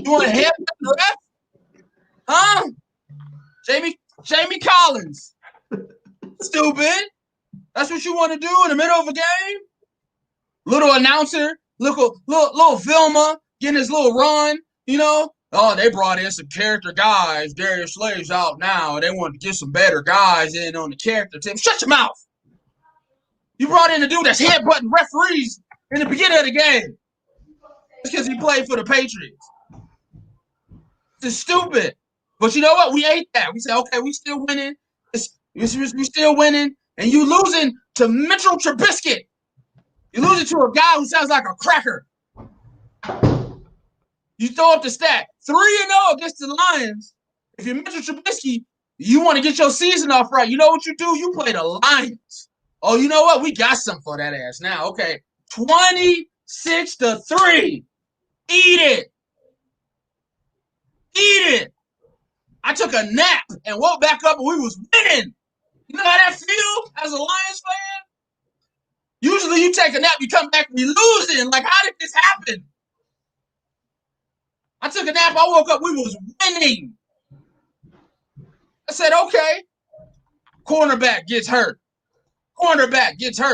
[SPEAKER 1] You want to hit the ref? Huh? Jamie Collins. Stupid. That's what you want to do in the middle of a game? Little announcer, little Vilma getting his little run, Oh, they brought in some character guys. Darius Slay's out now, and they want to get some better guys in on the character team. Shut your mouth. You brought in a dude that's headbutting referees in the beginning of the game. It's because he played for the Patriots. It's stupid. But you know what? We ate that. We said, okay, we still winning. We still winning. And you losing to Mitchell Trubisky. You losing to a guy who sounds like a cracker. You throw up the stat. 3-0 against the Lions. If you're Mitchell Trubisky, you want to get your season off right. You know what you do? You play the Lions. Oh, you know what? We got something for that ass now. Okay. 26-3. Eat it. I took a nap and woke back up and we was winning. You know how that feels as a Lions fan? Usually you take a nap, you come back and you're losing. Like, how did this happen? I took a nap, I woke up, we was winning. I said, okay. Cornerback gets hurt.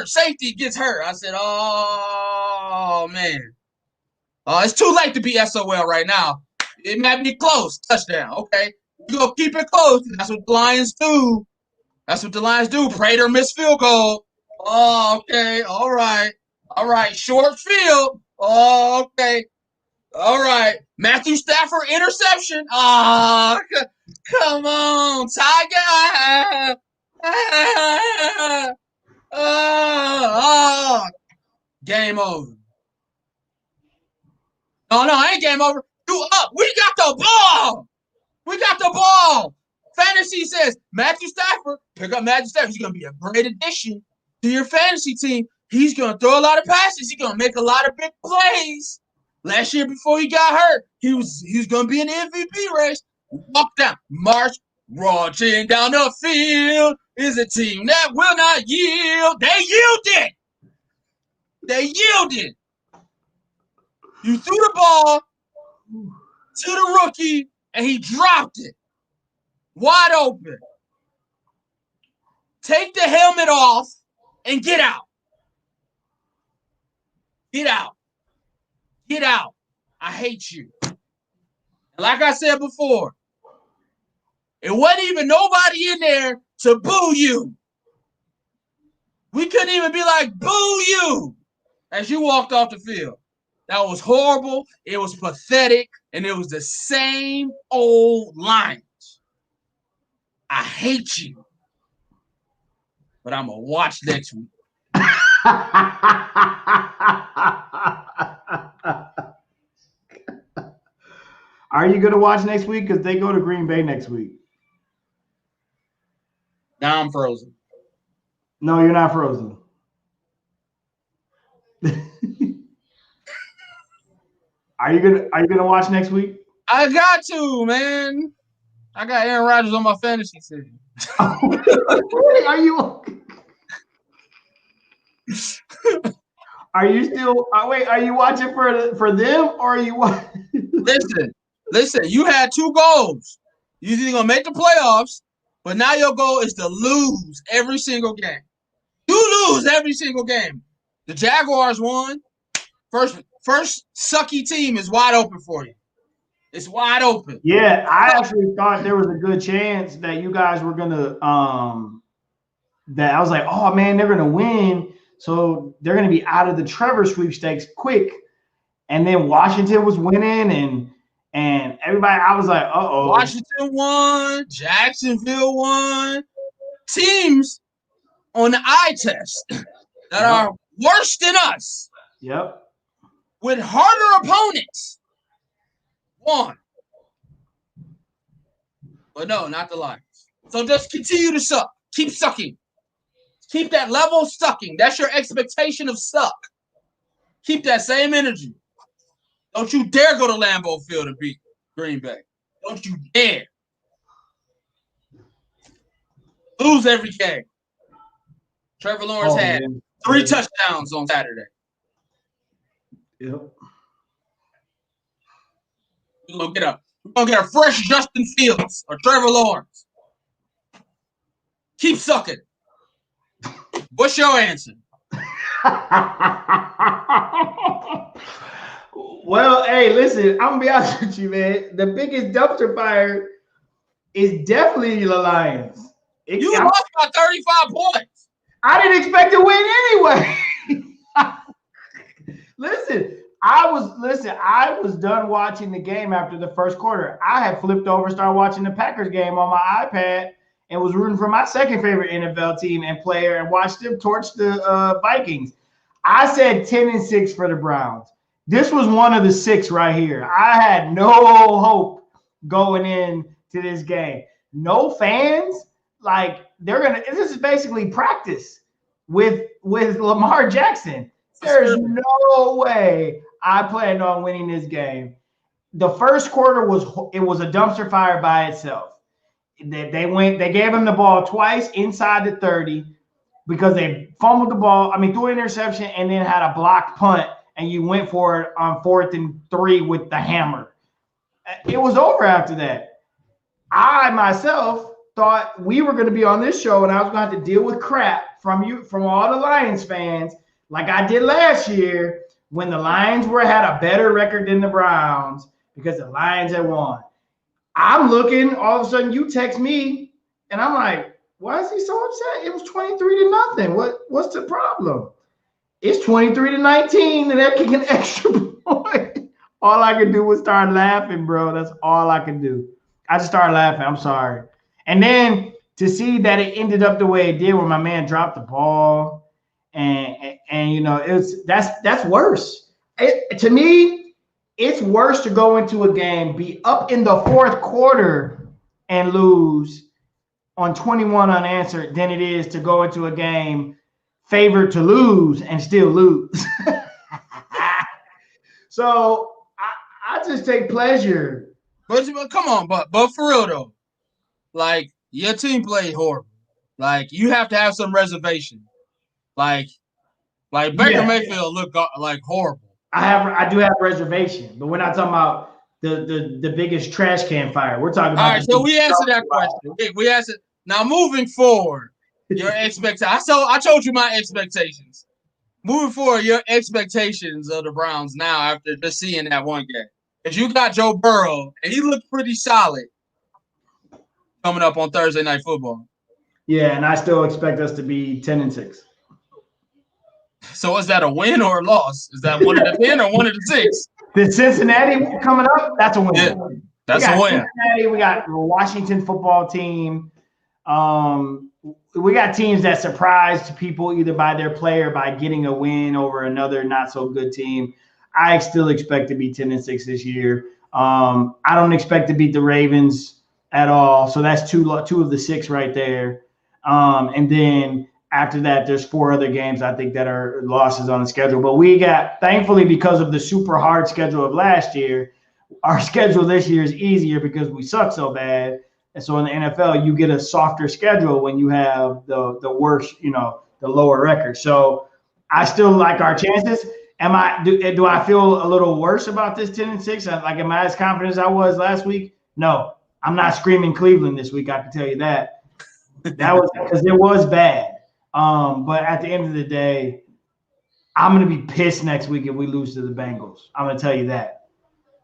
[SPEAKER 1] Safety gets hurt. I said, oh, man. It's too late to be SOL right now. It might be close. Touchdown. Okay. You're going to keep it close. That's what the Lions do. Prater missed field goal. Oh, okay. All right. Short field. Oh, okay. All right. Matthew Stafford interception. Come on, Tiger. Oh, game over. No, ain't game over. You up. We got the ball. We got the ball. Fantasy says Matthew Stafford. Pick up Matthew Stafford. He's going to be a great addition to your fantasy team. He's going to throw a lot of passes. He's going to make a lot of big plays. Last year before he got hurt, he was going to be in the MVP race. Walk down, march, marching down the field is a team that will not yield. They yielded. They yielded. You threw the ball to the rookie, and he dropped it. Wide open. Take the helmet off and get out. Get out. Get out. I hate you. And like I said before, it wasn't even nobody in there to boo you. We couldn't even be like, boo you, as you walked off the field. That was horrible. It was pathetic. And it was the same old lines. I hate you. But I'm going to watch next week.
[SPEAKER 2] Are you going to watch next week? Because they go to Green Bay next week.
[SPEAKER 1] Now I'm frozen.
[SPEAKER 2] No, you're not frozen. Are you gonna watch next week?
[SPEAKER 1] I got to, man. I got Aaron Rodgers on my fantasy team.
[SPEAKER 2] Are you? Are you still? Wait, are you watching for them or are you?
[SPEAKER 1] Listen. You had two goals. You're either gonna make the playoffs, but now your goal is to lose every single game. You lose every single game. The Jaguars won. First sucky team is wide open for you. It's wide open.
[SPEAKER 2] Yeah, I actually thought there was a good chance that you guys were gonna that I was like, oh man, they're gonna win. So they're gonna be out of the Trevor sweepstakes quick. And then Washington was winning and everybody, I was like, uh-oh.
[SPEAKER 1] Washington won, Jacksonville won. Teams on the eye test that are worse than us.
[SPEAKER 2] Yep.
[SPEAKER 1] With harder opponents. Won. But no, not the Lions. So just continue to suck. Keep sucking. Keep that level of sucking. That's your expectation of suck. Keep that same energy. Don't you dare go to Lambeau Field and beat Green Bay. Don't you dare. Lose every game. Trevor Lawrence had 3 touchdowns on Saturday.
[SPEAKER 2] Yep.
[SPEAKER 1] We're gonna get a fresh Justin Fields or Trevor Lawrence. Keep sucking. What's your answer?
[SPEAKER 2] Well, hey, listen, I'm gonna be honest with you, man. The biggest dumpster fire is definitely the Lions.
[SPEAKER 1] You lost by 35 points.
[SPEAKER 2] I didn't expect to win anyway. Listen, I was done watching the game after the first quarter. I had flipped over, started watching the Packers game on my iPad, and was rooting for my second favorite NFL team and player, and watched them torch the Vikings. I said 10-6 for the Browns. This was one of the 6 right here. I had no hope going in to this game. No fans, like this is basically practice with Lamar Jackson. There's no way I planned on winning this game. The first quarter was a dumpster fire by itself. They gave him the ball twice inside the 30 because they fumbled the ball. I mean, threw an interception and then had a blocked punt, and you went for it on 4th and 3 with the hammer. It was over after that. I myself thought we were going to be on this show and I was going to have to deal with crap from all the Lions fans, like I did last year when the Lions had a better record than the Browns because the Lions had won. I'm looking, all of a sudden you text me, and I'm like, why is he so upset? It was 23-0. What's the problem? It's 23-19, and they're kicking extra point. All I could do was start laughing, bro. That's all I could do. I just started laughing. I'm sorry. And then to see that it ended up the way it did, where my man dropped the ball, and you know, that's worse. To me, it's worse to go into a game, be up in the fourth quarter, and lose on 21 unanswered than it is to go into a game favored to lose and still lose. So I just take pleasure.
[SPEAKER 1] But come on, but for real though, like your team played horrible. Like you have to have some reservation. Like Baker Mayfield looked like horrible.
[SPEAKER 2] I do have reservation, but we're not talking about the biggest trash can fire. We're talking about.
[SPEAKER 1] All right, so we answered that question. We answered. Now moving forward, your expectations. I told you my expectations. Moving forward, your expectations of the Browns now after just seeing that one game. Because you got Joe Burrow, and he looked pretty solid coming up on Thursday Night Football.
[SPEAKER 2] Yeah, and I still expect us to be 10-6.
[SPEAKER 1] So is that a win or a loss? Is that one of the 10 or one of the 6?
[SPEAKER 2] The Cincinnati coming up, that's a win.
[SPEAKER 1] Yeah, that's a win.
[SPEAKER 2] Cincinnati, we got the Washington football team. We got teams that surprised people either by their play or by getting a win over another not so good team. I still expect to be 10-6 this year. I don't expect to beat the Ravens at all. So that's two of the 6 right there. And then after that, there's 4 other games I think that are losses on the schedule. But we got, thankfully, because of the super hard schedule of last year, our schedule this year is easier because we suck so bad. And so in the NFL, you get a softer schedule when you have the worst, the lower record. So I still like our chances. Do I feel a little worse about this 10-6? Like, am I as confident as I was last week? No, I'm not screaming Cleveland this week. I can tell you that. That was because it was bad. But at the end of the day, I'm going to be pissed next week if we lose to the Bengals. I'm going to tell you that.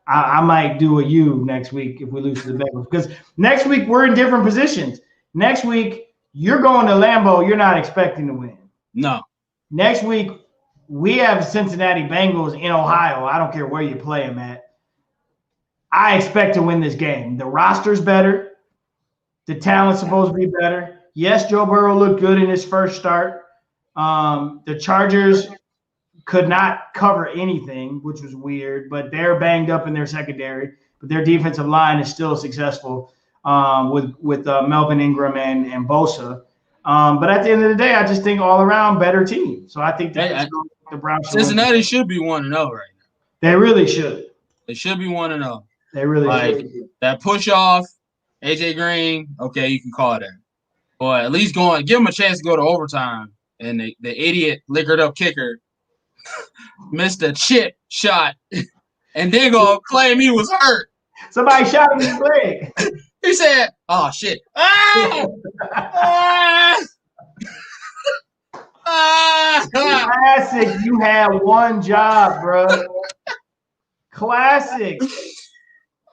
[SPEAKER 2] I might do a U next week if we lose to the Bengals, because next week we're in different positions. Next week, you're going to Lambeau. You're not expecting to win.
[SPEAKER 1] No.
[SPEAKER 2] Next week, we have Cincinnati Bengals in Ohio. I don't care where you play them at. I expect to win this game. The roster's better. The talent's supposed to be better. Yes, Joe Burrow looked good in his first start. The Chargers could not cover anything, which was weird, but they're banged up in their secondary. But their defensive line is still successful with Melvin Ingram and Bosa. But at the end of the day, I just think all around better team. So I think that the Browns.
[SPEAKER 1] Cincinnati should be 1-0 right now.
[SPEAKER 2] They really should.
[SPEAKER 1] They should be 1-0.
[SPEAKER 2] They really should.
[SPEAKER 1] That push off, AJ Green. Okay, you can call that. But at least give them a chance to go to overtime. And the idiot liquored up kicker missed a chip shot, and then go claim he was hurt.
[SPEAKER 2] Somebody shot him in the leg.
[SPEAKER 1] He said, "Oh shit!"
[SPEAKER 2] Classic. You had one job, bro. Classic.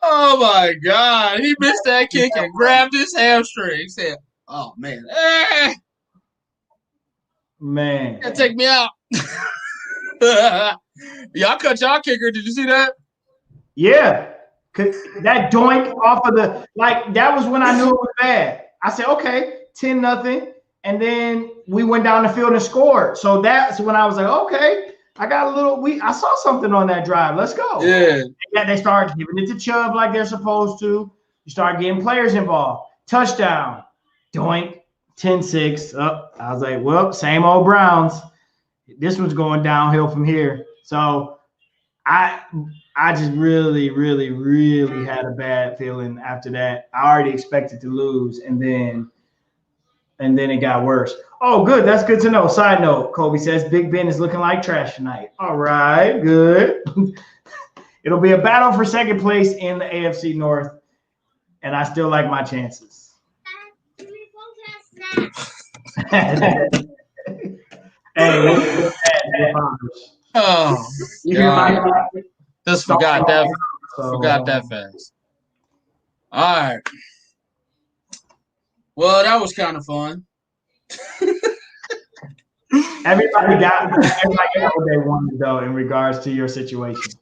[SPEAKER 1] Oh my God! He missed that kick and grabbed his hamstring. He said, "Oh man,
[SPEAKER 2] man,
[SPEAKER 1] take me out." Y'all cut y'all kicker. Did you see that?
[SPEAKER 2] Yeah. That doink off of that was when I knew it was bad. I said, okay, 10-0. And then we went down the field and scored. So that's when I was like, okay, I saw something on that drive. Let's go.
[SPEAKER 1] Yeah.
[SPEAKER 2] They started giving it to Chubb like they're supposed to. You start getting players involved. Touchdown. Doink. 10-6. Oh, I was like, well, same old Browns. This one's going downhill from here. So I just really, really, really had a bad feeling after that. I already expected to lose, and then it got worse. Oh, good. That's good to know. Side note, Kobe says Big Ben is looking like trash tonight. All right, good. It'll be a battle for second place in the AFC North, and I still like my chances. Hey,
[SPEAKER 1] oh, God. Just forgot that. Forgot that fast. All right. Well, that was kind of fun.
[SPEAKER 2] Everybody got what they wanted, though, in regards to your situation.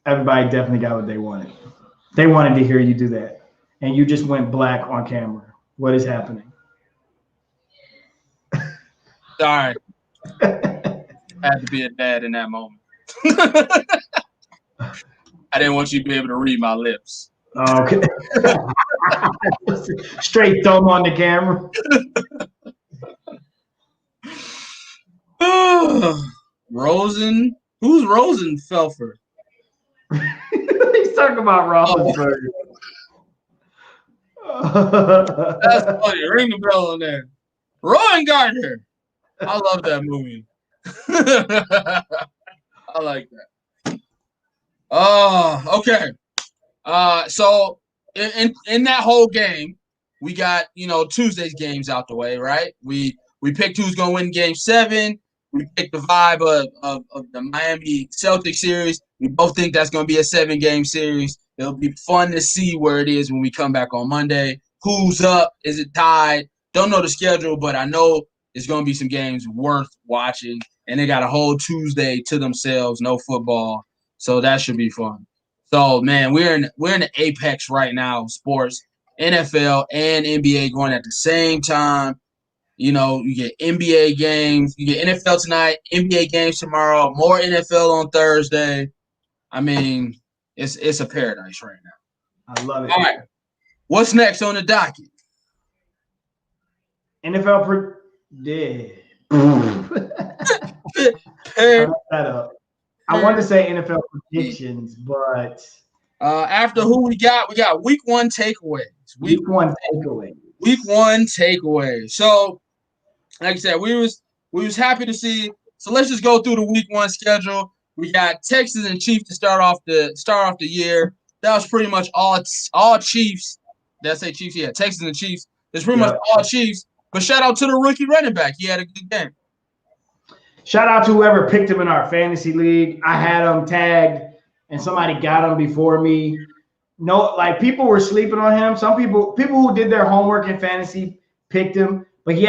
[SPEAKER 2] Everybody definitely got what they wanted. They wanted to hear you do that, and you just went black on camera. What is happening?
[SPEAKER 1] Sorry, I had to be a dad in that moment. I didn't want you to be able to read my lips.
[SPEAKER 2] Okay. Straight thumb on the camera.
[SPEAKER 1] Rosen? Who's Rosenfelfer?
[SPEAKER 2] He's talking about Roethlisberger.
[SPEAKER 1] That's funny. Ring the bell on there. Rowan Gardner. I love that movie. I like that. Oh, okay. So in that whole game, we got Tuesday's games out the way, right? We picked who's gonna win Game 7. We picked the vibe of the Miami Celtics series. We both think that's gonna be a 7-game series. It'll be fun to see where it is when we come back on Monday. Who's up? Is it tied? Don't know the schedule, but I know it's gonna be some games worth watching. And they got a whole Tuesday to themselves, no football, so that should be fun. So man, we're in the apex right now of sports, NFL and NBA going at the same time. You get NBA games, you get NFL tonight, NBA games tomorrow, more NFL on Thursday. I mean, it's a paradise right now.
[SPEAKER 2] I love it.
[SPEAKER 1] All right, what's next on the docket?
[SPEAKER 2] NFL I wanted to say NFL predictions, but
[SPEAKER 1] after who we got week 1 takeaways.
[SPEAKER 2] Week one
[SPEAKER 1] takeaways. So, like I said, we was happy to see. So let's just go through the week 1 schedule. We got Texans and Chiefs to start off the year. That was pretty much all Chiefs. Did I say Chiefs? Yeah, Texans and Chiefs. It's pretty much all Chiefs. But shout out to the rookie running back. He had a good game.
[SPEAKER 2] Shout out to whoever picked him in our fantasy league. I had him tagged, and somebody got him before me. No, like people were sleeping on him. Some people who did their homework in fantasy picked him, but he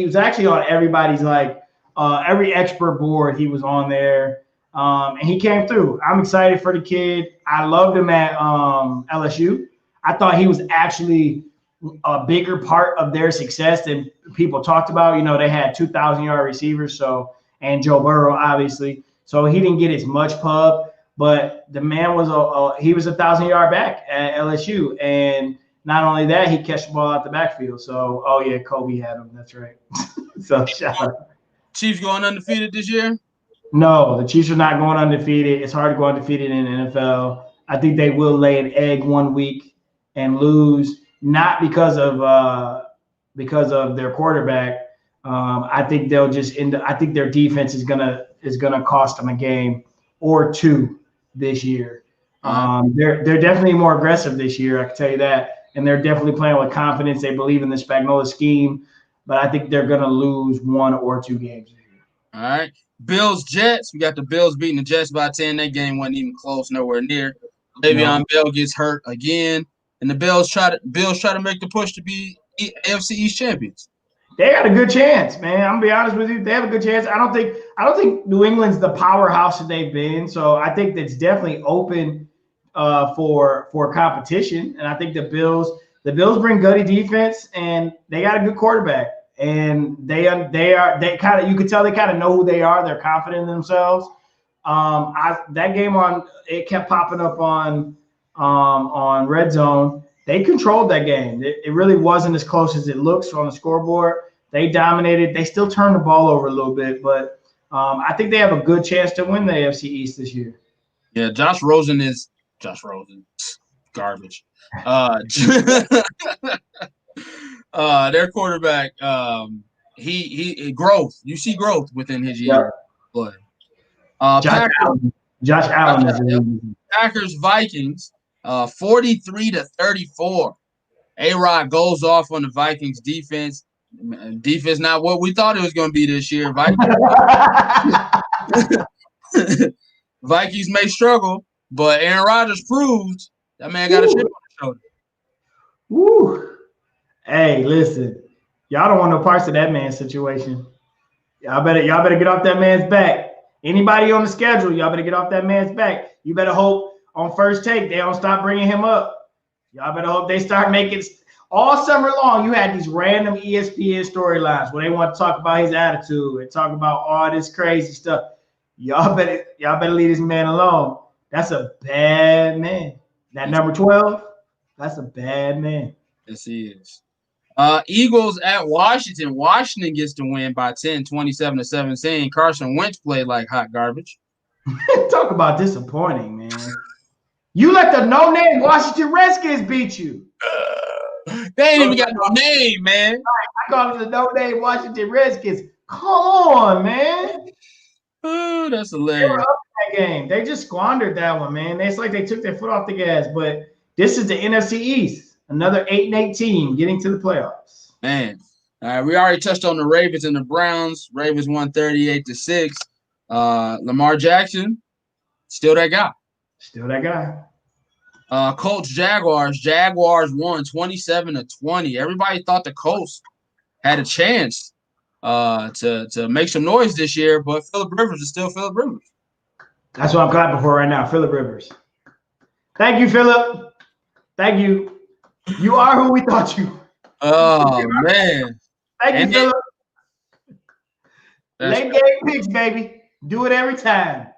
[SPEAKER 2] was actually on everybody's every expert board. He was on there, and he came through. I'm excited for the kid. I loved him at LSU. I thought he was actually a bigger part of their success than people talked about. They had 2,000-yard receivers, and Joe Burrow, obviously. So he didn't get as much pub, but the man was he was 1,000-yard back at LSU. And not only that, he catch the ball out the backfield. So, Kobe had him. That's right. So shout out.
[SPEAKER 1] Chiefs going undefeated this year?
[SPEAKER 2] No, the Chiefs are not going undefeated. It's hard to go undefeated in the NFL. I think they will lay an egg one week and lose. Not because of their quarterback. I think they'll just I think their defense is gonna cost them a game or two this year. They're definitely more aggressive this year. I can tell you that, and they're definitely playing with confidence. They believe in the Spagnuolo scheme, but I think they're gonna lose 1 or 2 games this year.
[SPEAKER 1] All right, Bills Jets. We got the Bills beating the Jets by 10. That game wasn't even close, nowhere near. Le'Veon Bell gets hurt again. And the Bills try to make the push to be AFC East champions.
[SPEAKER 2] They got a good chance, man. I'm gonna be honest with you. They have a good chance. I don't think New England's the powerhouse that they've been. So I think that's definitely open for competition. And I think the Bills bring gutty defense, and they got a good quarterback. And they kind of, you could tell they kind of know who they are. They're confident in themselves. That game it kept popping up on Red Zone. They controlled that game. It really wasn't as close as it looks on the scoreboard. They dominated. They still turned the ball over a little bit, but I think they have a good chance to win the AFC East this year.
[SPEAKER 1] Yeah, Josh Rosen. Garbage. Their quarterback, he growth. You see growth within his year. But
[SPEAKER 2] Josh Allen.
[SPEAKER 1] Packers Vikings. 43-34. A-Rod goes off on the Vikings defense. Defense not what we thought it was going to be this year. Vikings may struggle, but Aaron Rodgers proved that man got a chip on his shoulder.
[SPEAKER 2] Woo. Hey, listen. Y'all don't want no parts of that man's situation. Y'all better get off that man's back. Anybody on the schedule, y'all better get off that man's back. You better hope on First Take. They don't stop bringing him up. Y'all better hope they start making all summer long. You had these random ESPN storylines where they want to talk about his attitude and talk about all this crazy stuff. Y'all better leave this man alone. That's a bad man. That number 12, that's a bad man.
[SPEAKER 1] Yes, he is. Eagles at Washington. Washington gets to win by 10, 27-17. Carson Wentz played like hot garbage.
[SPEAKER 2] Talk about disappointing, man. You let the no-name Washington Redskins beat you.
[SPEAKER 1] They ain't even got no name, man.
[SPEAKER 2] I call them the no-name Washington Redskins. Come on, man.
[SPEAKER 1] Oh, that's
[SPEAKER 2] They
[SPEAKER 1] hilarious.
[SPEAKER 2] were up in that game. They just squandered that one, man. It's like they took their foot off the gas. But this is the NFC East. Another 8-8 team getting to the playoffs.
[SPEAKER 1] Man. We already touched on the Ravens and the Browns. Ravens won 38-6. Lamar Jackson, still that guy.
[SPEAKER 2] Still that guy.
[SPEAKER 1] Colts Jaguars. Jaguars won 27-20. Everybody thought the Colts had a chance to make some noise this year, but Phillip Rivers is still Phillip Rivers.
[SPEAKER 2] That's what I'm clapping for right now, Phillip Rivers. Thank you, Phillip. Thank you. You are who we thought you.
[SPEAKER 1] Oh man!
[SPEAKER 2] Thank you, Phillip. Late game picks, baby. Do it every time.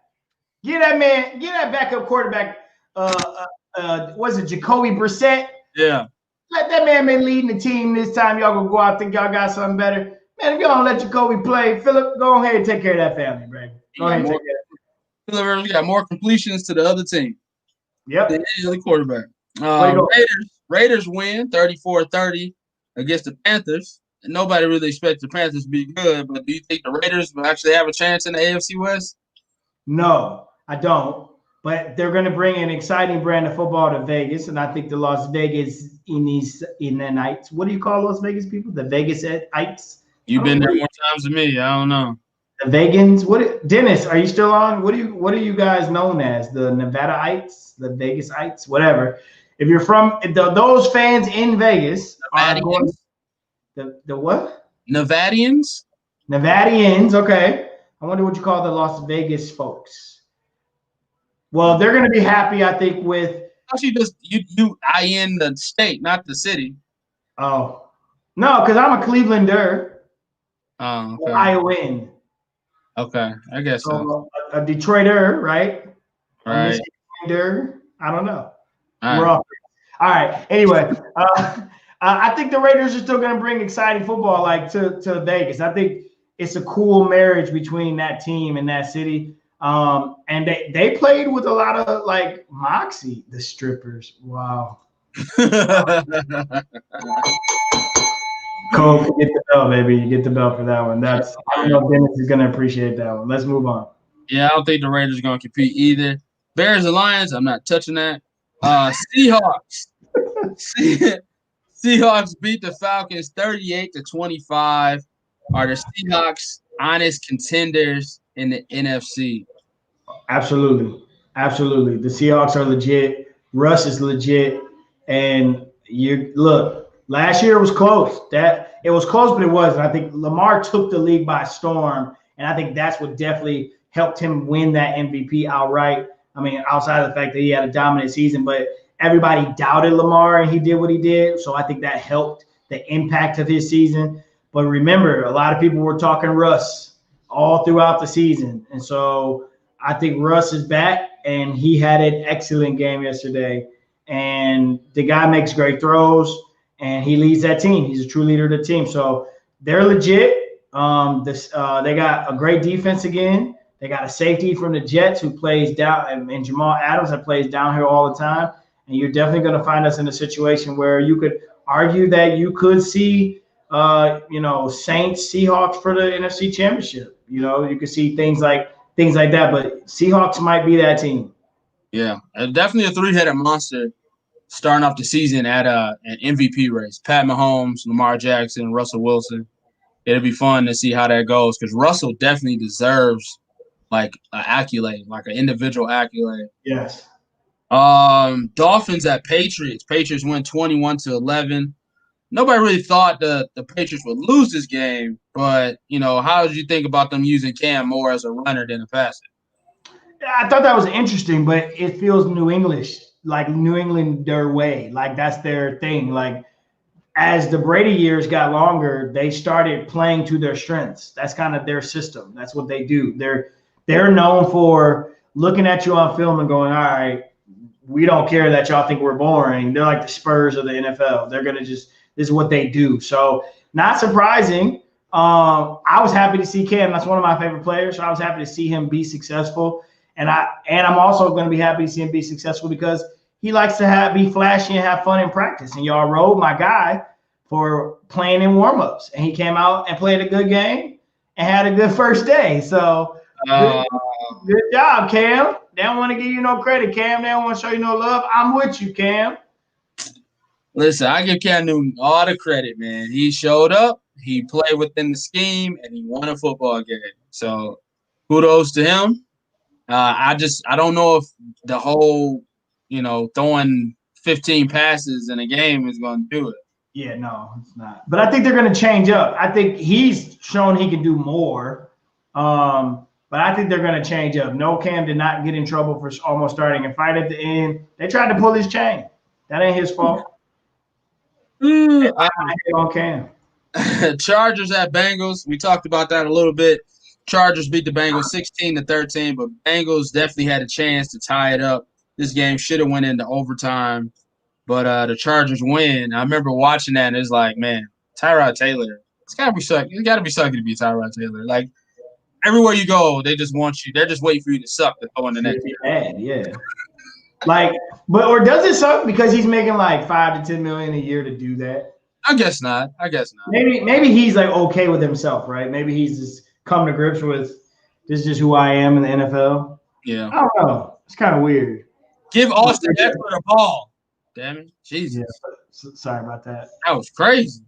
[SPEAKER 2] Get that backup quarterback. Was it Jacoby Brissett?
[SPEAKER 1] Yeah.
[SPEAKER 2] Let that man been leading the team this time. Y'all gonna go out think y'all got something better. Man, if y'all don't let Jacoby play, Phillip, go ahead and take care of that family, bro. Go ahead and take care of that.
[SPEAKER 1] Phillip Rivers got more completions to the other team.
[SPEAKER 2] Yep.
[SPEAKER 1] Than any other quarterback. Raiders win 34-30 against the Panthers. And nobody really expects the Panthers to be good, but do you think the Raiders will actually have a chance in the AFC West?
[SPEAKER 2] No, I don't. But they're going to bring an exciting brand of football to Vegas, and I think the Las Vegas in the nights. What do you call Las Vegas people? The Vegas-ites?
[SPEAKER 1] You've been there more times than me. I don't know.
[SPEAKER 2] The Vegans. Dennis, are you still on? What are you guys known as? The Nevadaites, the Vegas-ites, whatever. If you're from those fans in Vegas are going the what?
[SPEAKER 1] Nevadians?
[SPEAKER 2] Nevadians, okay. I wonder what you call the Las Vegas folks. Well, they're going to be happy, I think, with.
[SPEAKER 1] Actually, just you in the state, not the city.
[SPEAKER 2] Oh, no, because I'm a Clevelander.
[SPEAKER 1] Oh, okay.
[SPEAKER 2] Iowan.
[SPEAKER 1] Okay, I guess so.
[SPEAKER 2] A Detroiter, right?
[SPEAKER 1] Right.
[SPEAKER 2] I don't know.
[SPEAKER 1] All
[SPEAKER 2] We're off. All right. Anyway, I think the Raiders are still going to bring exciting football to Vegas. I think it's a cool marriage between that team and that city. And they played with a lot of moxie, the strippers. Wow. Cole, you get the bell, baby. You get the bell for that one. I don't know if Dennis is going to appreciate that one. Let's move on.
[SPEAKER 1] Yeah, I don't think the Raiders are going to compete either. Bears and Lions, I'm not touching that. Seahawks. Seahawks beat the Falcons 38-25. Are the Seahawks honest contenders in the NFC?
[SPEAKER 2] Absolutely. Absolutely. The Seahawks are legit. Russ is legit. And last year was close. It was close, but it wasn't. I think Lamar took the league by storm, and I think that's what definitely helped him win that MVP outright. I mean, outside of the fact that he had a dominant season, but everybody doubted Lamar, and he did what he did. So I think that helped the impact of his season. But remember, a lot of people were talking Russ all throughout the season. And so I think Russ is back, and he had an excellent game yesterday. And the guy makes great throws, and he leads that team. He's a true leader of the team. So they're legit. They got a great defense again. They got a safety from the Jets who plays down, and Jamal Adams that plays down here all the time. And you're definitely going to find us in a situation where you could argue that you could see, Saints, Seahawks for the NFC Championship. You could see things like that. But Seahawks might be that team.
[SPEAKER 1] Yeah, definitely a three-headed monster starting off the season at an MVP race. Pat Mahomes, Lamar Jackson, Russell Wilson. It'll be fun to see how that goes because Russell definitely deserves an accolade, like an individual accolade.
[SPEAKER 2] Yes.
[SPEAKER 1] Dolphins at Patriots. Patriots win 21-11. Nobody really thought the Patriots would lose this game, but how did you think about them using Cam more as a runner than a passer?
[SPEAKER 2] I thought that was interesting, but it feels New English, like New England their way, like that's their thing. Like as the Brady years got longer, they started playing to their strengths. That's kind of their system. That's what they do. They're known for looking at you on film and going, all right, we don't care that y'all think we're boring. They're like the Spurs of the NFL. They're gonna just this is what they do. So not surprising. I was happy to see Cam. That's one of my favorite players. So I was happy to see him be successful. And I'm also going to be happy to see him be successful because he likes to be flashy and have fun in practice. And y'all rode my guy for playing in warmups, and he came out and played a good game and had a good first day. So good job, Cam. They don't want to give you no credit, Cam. They don't want to show you no love. I'm with you, Cam.
[SPEAKER 1] Listen, I give Cam Newton all the credit, man. He showed up, he played within the scheme, and he won a football game. So kudos to him. I don't know if the whole, throwing 15 passes in a game is going to do it.
[SPEAKER 2] Yeah, no, it's not. But I think they're going to change up. I think he's shown he can do more. But I think they're going to change up. No, Cam did not get in trouble for almost starting a fight at the end. They tried to pull his chain. That ain't his fault. I hate on Cam.
[SPEAKER 1] Chargers at Bengals. We talked about that a little bit. Chargers beat the Bengals 16-13, but Bengals definitely had a chance to tie it up. This game should have went into overtime, but the Chargers win. I remember watching that, and it's like, man, Tyrod Taylor. It's gotta be sucky. It's gotta be sucky to be Tyrod Taylor. Like everywhere you go, they just want you. They're just waiting for you to suck to throw in the next
[SPEAKER 2] game. Yeah. Like, or does it suck because he's making like $5 to $10 million a year to do that?
[SPEAKER 1] I guess not.
[SPEAKER 2] Maybe he's like okay with himself, right? Maybe he's just come to grips with this is just who I am in the NFL.
[SPEAKER 1] Yeah.
[SPEAKER 2] I don't know. It's kind of weird.
[SPEAKER 1] Give Austin Eckler the ball. Damn it. Jesus.
[SPEAKER 2] Yeah, sorry about that.
[SPEAKER 1] That was crazy.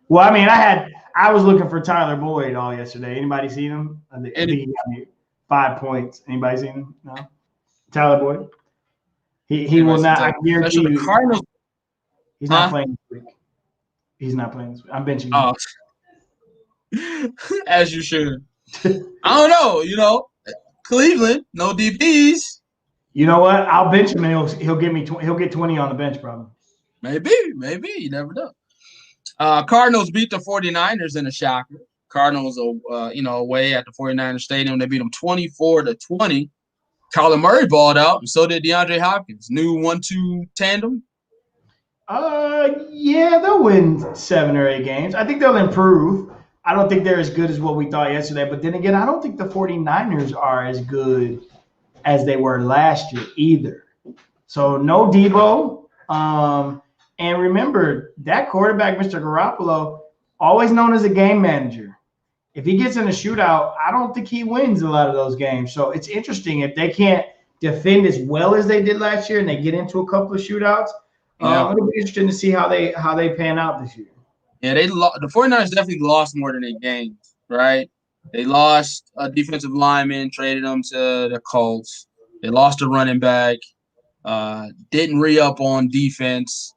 [SPEAKER 2] Well, I mean, I was looking for Tyler Boyd all yesterday. Anybody seen him? I think he got me 5 points. Anybody seen him? No? Tyler Boyd? He will not. I guarantee you.
[SPEAKER 1] Cardinals.
[SPEAKER 2] He's not playing this week. He's not playing this week. I'm benching
[SPEAKER 1] him. As you should. I don't know. Cleveland, no DPs.
[SPEAKER 2] You know what? I'll bench him and he'll give me he'll get 20 on the bench probably.
[SPEAKER 1] Maybe. You never know. Cardinals beat the 49ers in a shocker. Cardinals, away at the 49ers stadium. They beat them 24-20. Kyler Murray balled out, and so did DeAndre Hopkins. New 1-2 tandem.
[SPEAKER 2] Yeah, they'll win 7 or 8 games. I think they'll improve. I don't think they're as good as what we thought yesterday. But then again, I don't think the 49ers are as good as they were last year either. So no Debo. And remember, that quarterback, Mr. Garoppolo, always known as a game manager. If he gets in a shootout, I don't think he wins a lot of those games. So it's interesting if they can't defend as well as they did last year and they get into a couple of shootouts. It'll be interesting to see how they pan out this year.
[SPEAKER 1] Yeah, the 49ers definitely lost more than they gained, right? They lost a defensive lineman, traded them to the Colts. They lost a running back, didn't re-up on defense.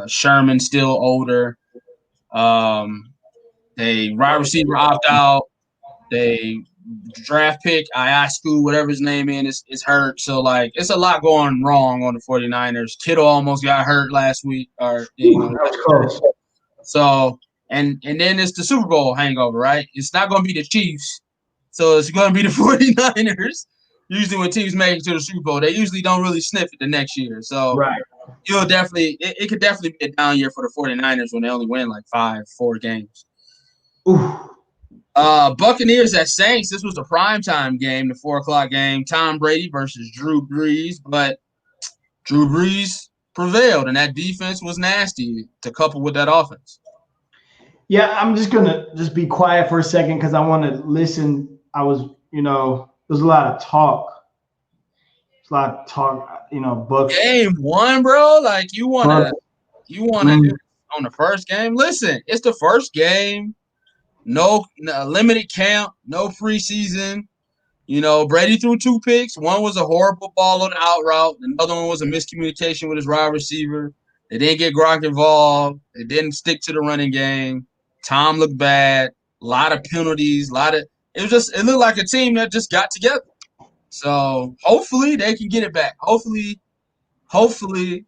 [SPEAKER 1] Sherman still older. They wide receiver opt out. They draft pick, Iascu, whatever his name is hurt. So, it's a lot going wrong on the 49ers. Kittle almost got hurt last week.
[SPEAKER 2] That's close.
[SPEAKER 1] So, and then it's the Super Bowl hangover, right? It's not going to be the Chiefs. So, it's going to be the 49ers. Usually when teams make it to the Super Bowl, they usually don't really sniff it the next year. So,
[SPEAKER 2] right.
[SPEAKER 1] It could definitely be a down year for the 49ers when they only win 4 games.
[SPEAKER 2] Ooh.
[SPEAKER 1] Buccaneers at Saints. This was a primetime game, the 4:00 game. Tom Brady versus Drew Brees, but Drew Brees prevailed, and that defense was nasty to couple with that offense.
[SPEAKER 2] Yeah, I'm just gonna be quiet for a second because I want to listen. There's a lot of talk. Bucks.
[SPEAKER 1] Game 1, bro. You want to on the first game? Listen, it's the first game. No limited camp, no preseason. Brady threw 2 picks. One was a horrible ball on the out route. Another one was a miscommunication with his wide receiver. They didn't get Gronk involved. They didn't stick to the running game. Tom looked bad. A lot of penalties. It looked like a team that just got together. So hopefully they can get it back. Hopefully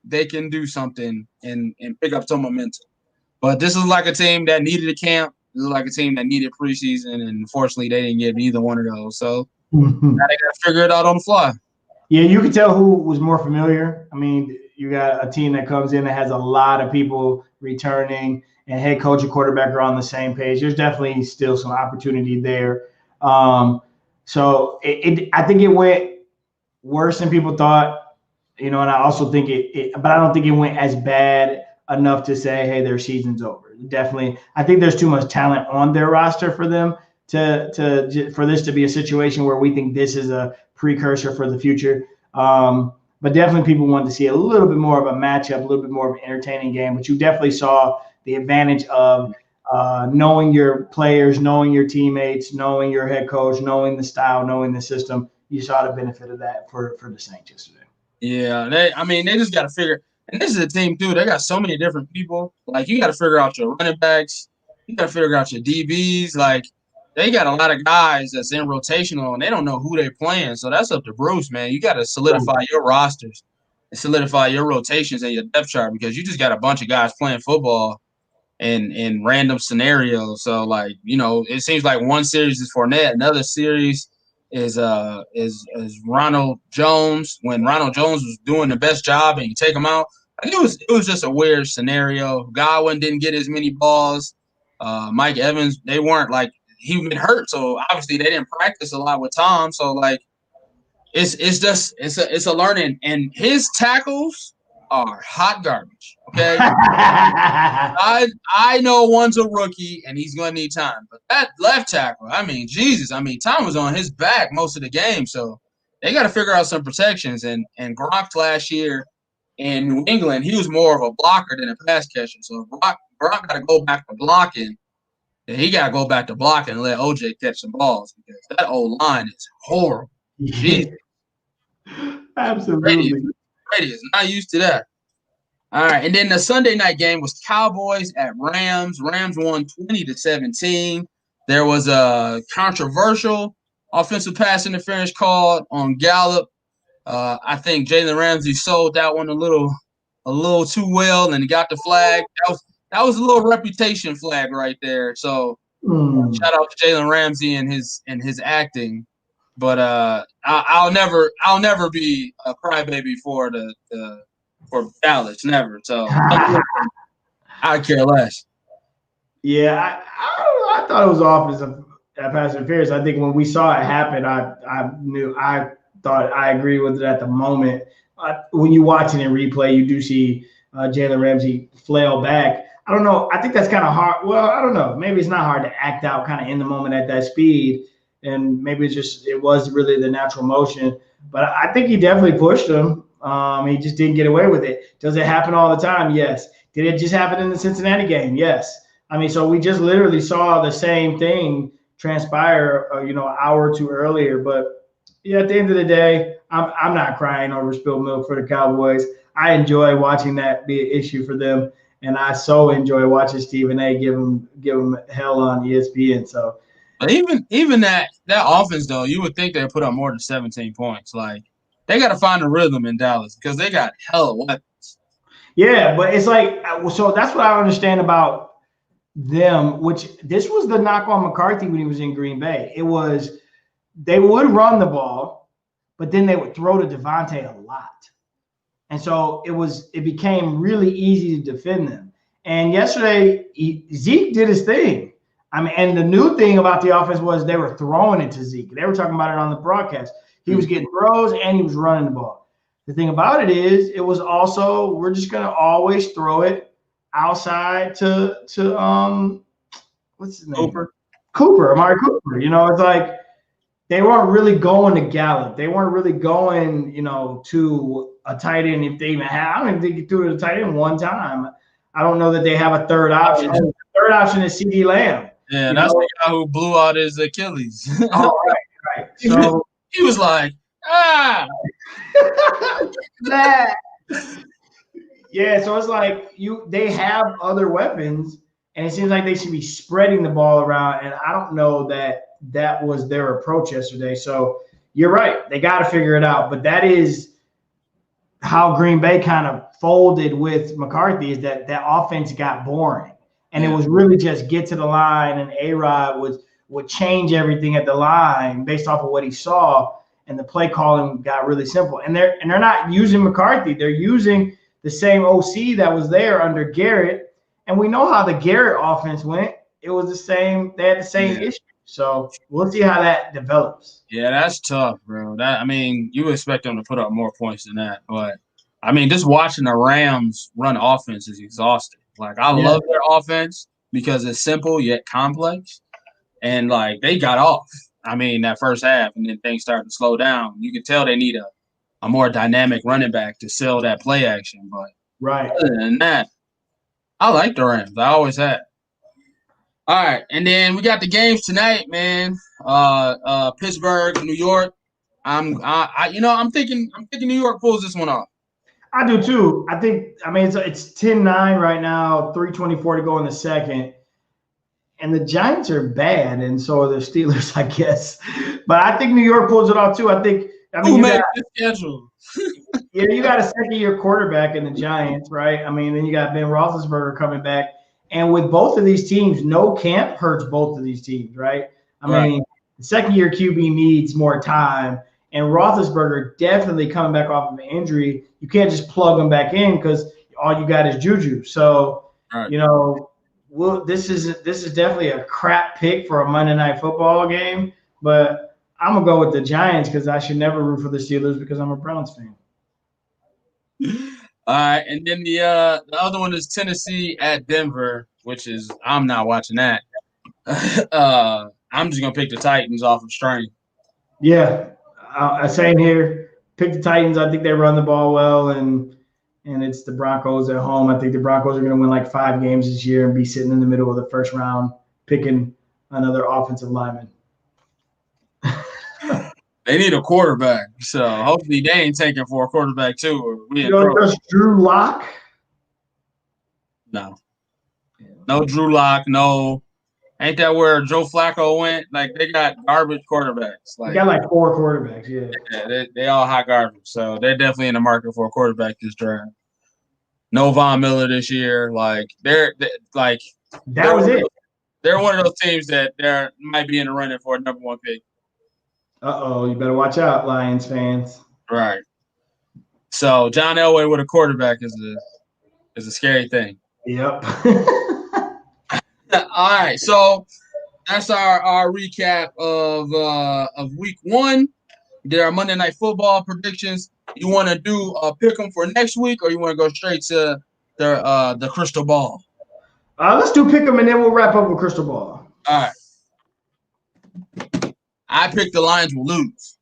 [SPEAKER 1] they can do something and pick up some momentum. But this is like a team that needed a camp. This is like a team that needed preseason, and unfortunately they didn't get either one of those. So now they got to figure it out on the fly.
[SPEAKER 2] Yeah, you can tell who was more familiar. I mean, you got a team that comes in that has a lot of people returning, and head coach and quarterback are on the same page. There's definitely still some opportunity there. So I think it went worse than people thought, and I also think but I don't think it went as bad enough to say, hey, their season's over. Definitely, I think there's too much talent on their roster for them for this to be a situation where we think this is a precursor for the future. But definitely, people wanted to see a little bit more of a matchup, a little bit more of an entertaining game. But you definitely saw the advantage of knowing your players, knowing your teammates, knowing your head coach, knowing the style, knowing the system. You saw the benefit of that for the Saints yesterday.
[SPEAKER 1] Yeah, they just got to figure. And this is a team too. They got so many different people. Like you got to figure out your running backs. You got to figure out your DBs. Like they got a lot of guys that's in rotational, and they don't know who they're playing. So that's up to Bruce, man. You got to solidify your rosters and solidify your rotations and your depth chart because you just got a bunch of guys playing football in random scenarios. So like it seems like one series is Fournette, another series is Ronald Jones. When Ronald Jones was doing the best job and you take him out, like it was just a weird scenario. Godwin didn't get as many balls. Mike Evans, they weren't like he been hurt, so obviously they didn't practice a lot with Tom. So like it's a learning, and his tackles are hot garbage. Okay, I know one's a rookie and he's going to need time, but that left tackle, I mean, Jesus, I mean, Tom was on his back most of the game, so they got to figure out some protections. And Gronk last year in New England, he was more of a blocker than a pass catcher. So Gronk got to go back to blocking, and he got to go back to blocking and let OJ catch some balls because that old line is horrible. Jesus.
[SPEAKER 2] Absolutely.
[SPEAKER 1] Brady is not used to that. All right, and then the Sunday night game was Cowboys at Rams. Rams won 20-17. There was a controversial offensive pass interference called on Gallup. I think Jalen Ramsey sold that one a little too well, and he got the flag. That was a little reputation flag right there. So shout out to Jalen Ramsey and his acting. But I'll never be a crybaby for for Dallas, never. So I care less.
[SPEAKER 2] Yeah, I thought it was offensive pass interference. I think when we saw it happen, I thought I agree with it at the moment. When you watch it in replay, you do see Jalen Ramsey flail back. I don't know. I think that's kind of hard. Well, I don't know. Maybe it's not hard to act out kind of in the moment at that speed, and maybe it was really the natural motion. But I think he definitely pushed him. He just didn't get away with it. Does it happen all the time? Yes. Did it just happen in the Cincinnati game? Yes. I mean, so we just literally saw the same thing transpire, an hour or two earlier. But yeah, at the end of the day, I'm not crying over spilled milk for the Cowboys. I enjoy watching that be an issue for them, and I so enjoy watching Stephen A. give him hell on ESPN. So,
[SPEAKER 1] but even that offense though, you would think they'd put up more than 17 points. Like they got to find a rhythm in Dallas because they got hella weapons.
[SPEAKER 2] Yeah, but it's like so that's what I understand about them. Which this was the knock on McCarthy when he was in Green Bay. It was they would run the ball, but then they would throw to Devontae a lot. And so it became really easy to defend them. And yesterday, Zeke did his thing. I mean, and the new thing about the offense was they were throwing it to Zeke. They were talking about it on the broadcast. He was getting throws and he was running the ball. The thing about it is, it was also we're just gonna always throw it outside to what's his name? Amari Cooper. It's like they weren't really going to Gallup. They weren't really going, to a tight end if they even had. I don't even think he threw it to a tight end one time. I don't know that they have a third option. The third option is CD Lamb.
[SPEAKER 1] Yeah, that's the guy who blew out his Achilles.
[SPEAKER 2] Oh, right. So
[SPEAKER 1] he was like,
[SPEAKER 2] yeah, so it's like they have other weapons, and it seems like they should be spreading the ball around. And I don't know that was their approach yesterday. So You're right. They got to figure it out. But that is how Green Bay kind of folded with McCarthy, is that offense got boring. And it was really just get to the line, and A-Rod would change everything at the line based off of what he saw, and the play calling got really simple. And they're not using McCarthy. They're using the same OC that was there under Garrett. And we know how the Garrett offense went. It was the same. They had the same issue. So we'll see how that develops.
[SPEAKER 1] Yeah, that's tough, bro. You expect them to put up more points than that. But, just watching the Rams run offense is exhausting. Like, I love their offense because it's simple yet complex. And, they got off, that first half, and then things started to slow down. You can tell they need a more dynamic running back to sell that play action. But other than that, I like the Rams. I always have. All right, and then we got the games tonight, man. Pittsburgh, New York. I'm thinking New York pulls this one off.
[SPEAKER 2] I do too. I think. It's 10-9 right now. 3:24 to go in the second, and the Giants are bad, and so are the Steelers, I guess. But I think New York pulls it off too.
[SPEAKER 1] Who made the schedule?
[SPEAKER 2] You got a second-year quarterback in the Giants, right? Then you got Ben Roethlisberger coming back. And with both of these teams, no camp hurts both of these teams, right? The second-year QB needs more time, and Roethlisberger definitely coming back off of an injury. You can't just plug him back in because all you got is Juju. So, this is definitely a crap pick for a Monday Night Football game, but I'm going to go with the Giants because I should never root for the Steelers because I'm a Browns fan.
[SPEAKER 1] All right, and then the other one is Tennessee at Denver, which is I'm not watching that. I'm just gonna pick the Titans off of strain.
[SPEAKER 2] Yeah, same here. Pick the Titans. I think they run the ball well, and it's the Broncos at home. I think the Broncos are gonna win 5 games this year and be sitting in the middle of the first round picking another offensive lineman.
[SPEAKER 1] They need a quarterback, so hopefully they ain't taking for a quarterback too. Or
[SPEAKER 2] you don't trust Drew Lock?
[SPEAKER 1] No Drew Lock. No, ain't that where Joe Flacco went? They got garbage quarterbacks.
[SPEAKER 2] They got 4 quarterbacks.
[SPEAKER 1] Yeah, they all hot garbage. So they're definitely in the market for a quarterback this draft. No Von Miller this year. That
[SPEAKER 2] was it.
[SPEAKER 1] They're one of those teams that they might be in the running for a number 1 pick.
[SPEAKER 2] You better watch out, Lions fans.
[SPEAKER 1] Right. So John Elway with a quarterback is a scary thing.
[SPEAKER 2] Yep.
[SPEAKER 1] All right. So that's our recap of week 1. Did our Monday Night Football predictions. You want to do a pick 'em for next week, or you want to go straight to the crystal ball?
[SPEAKER 2] Let's do pick 'em and then we'll wrap up with crystal ball.
[SPEAKER 1] All right. I picked the Lions will lose.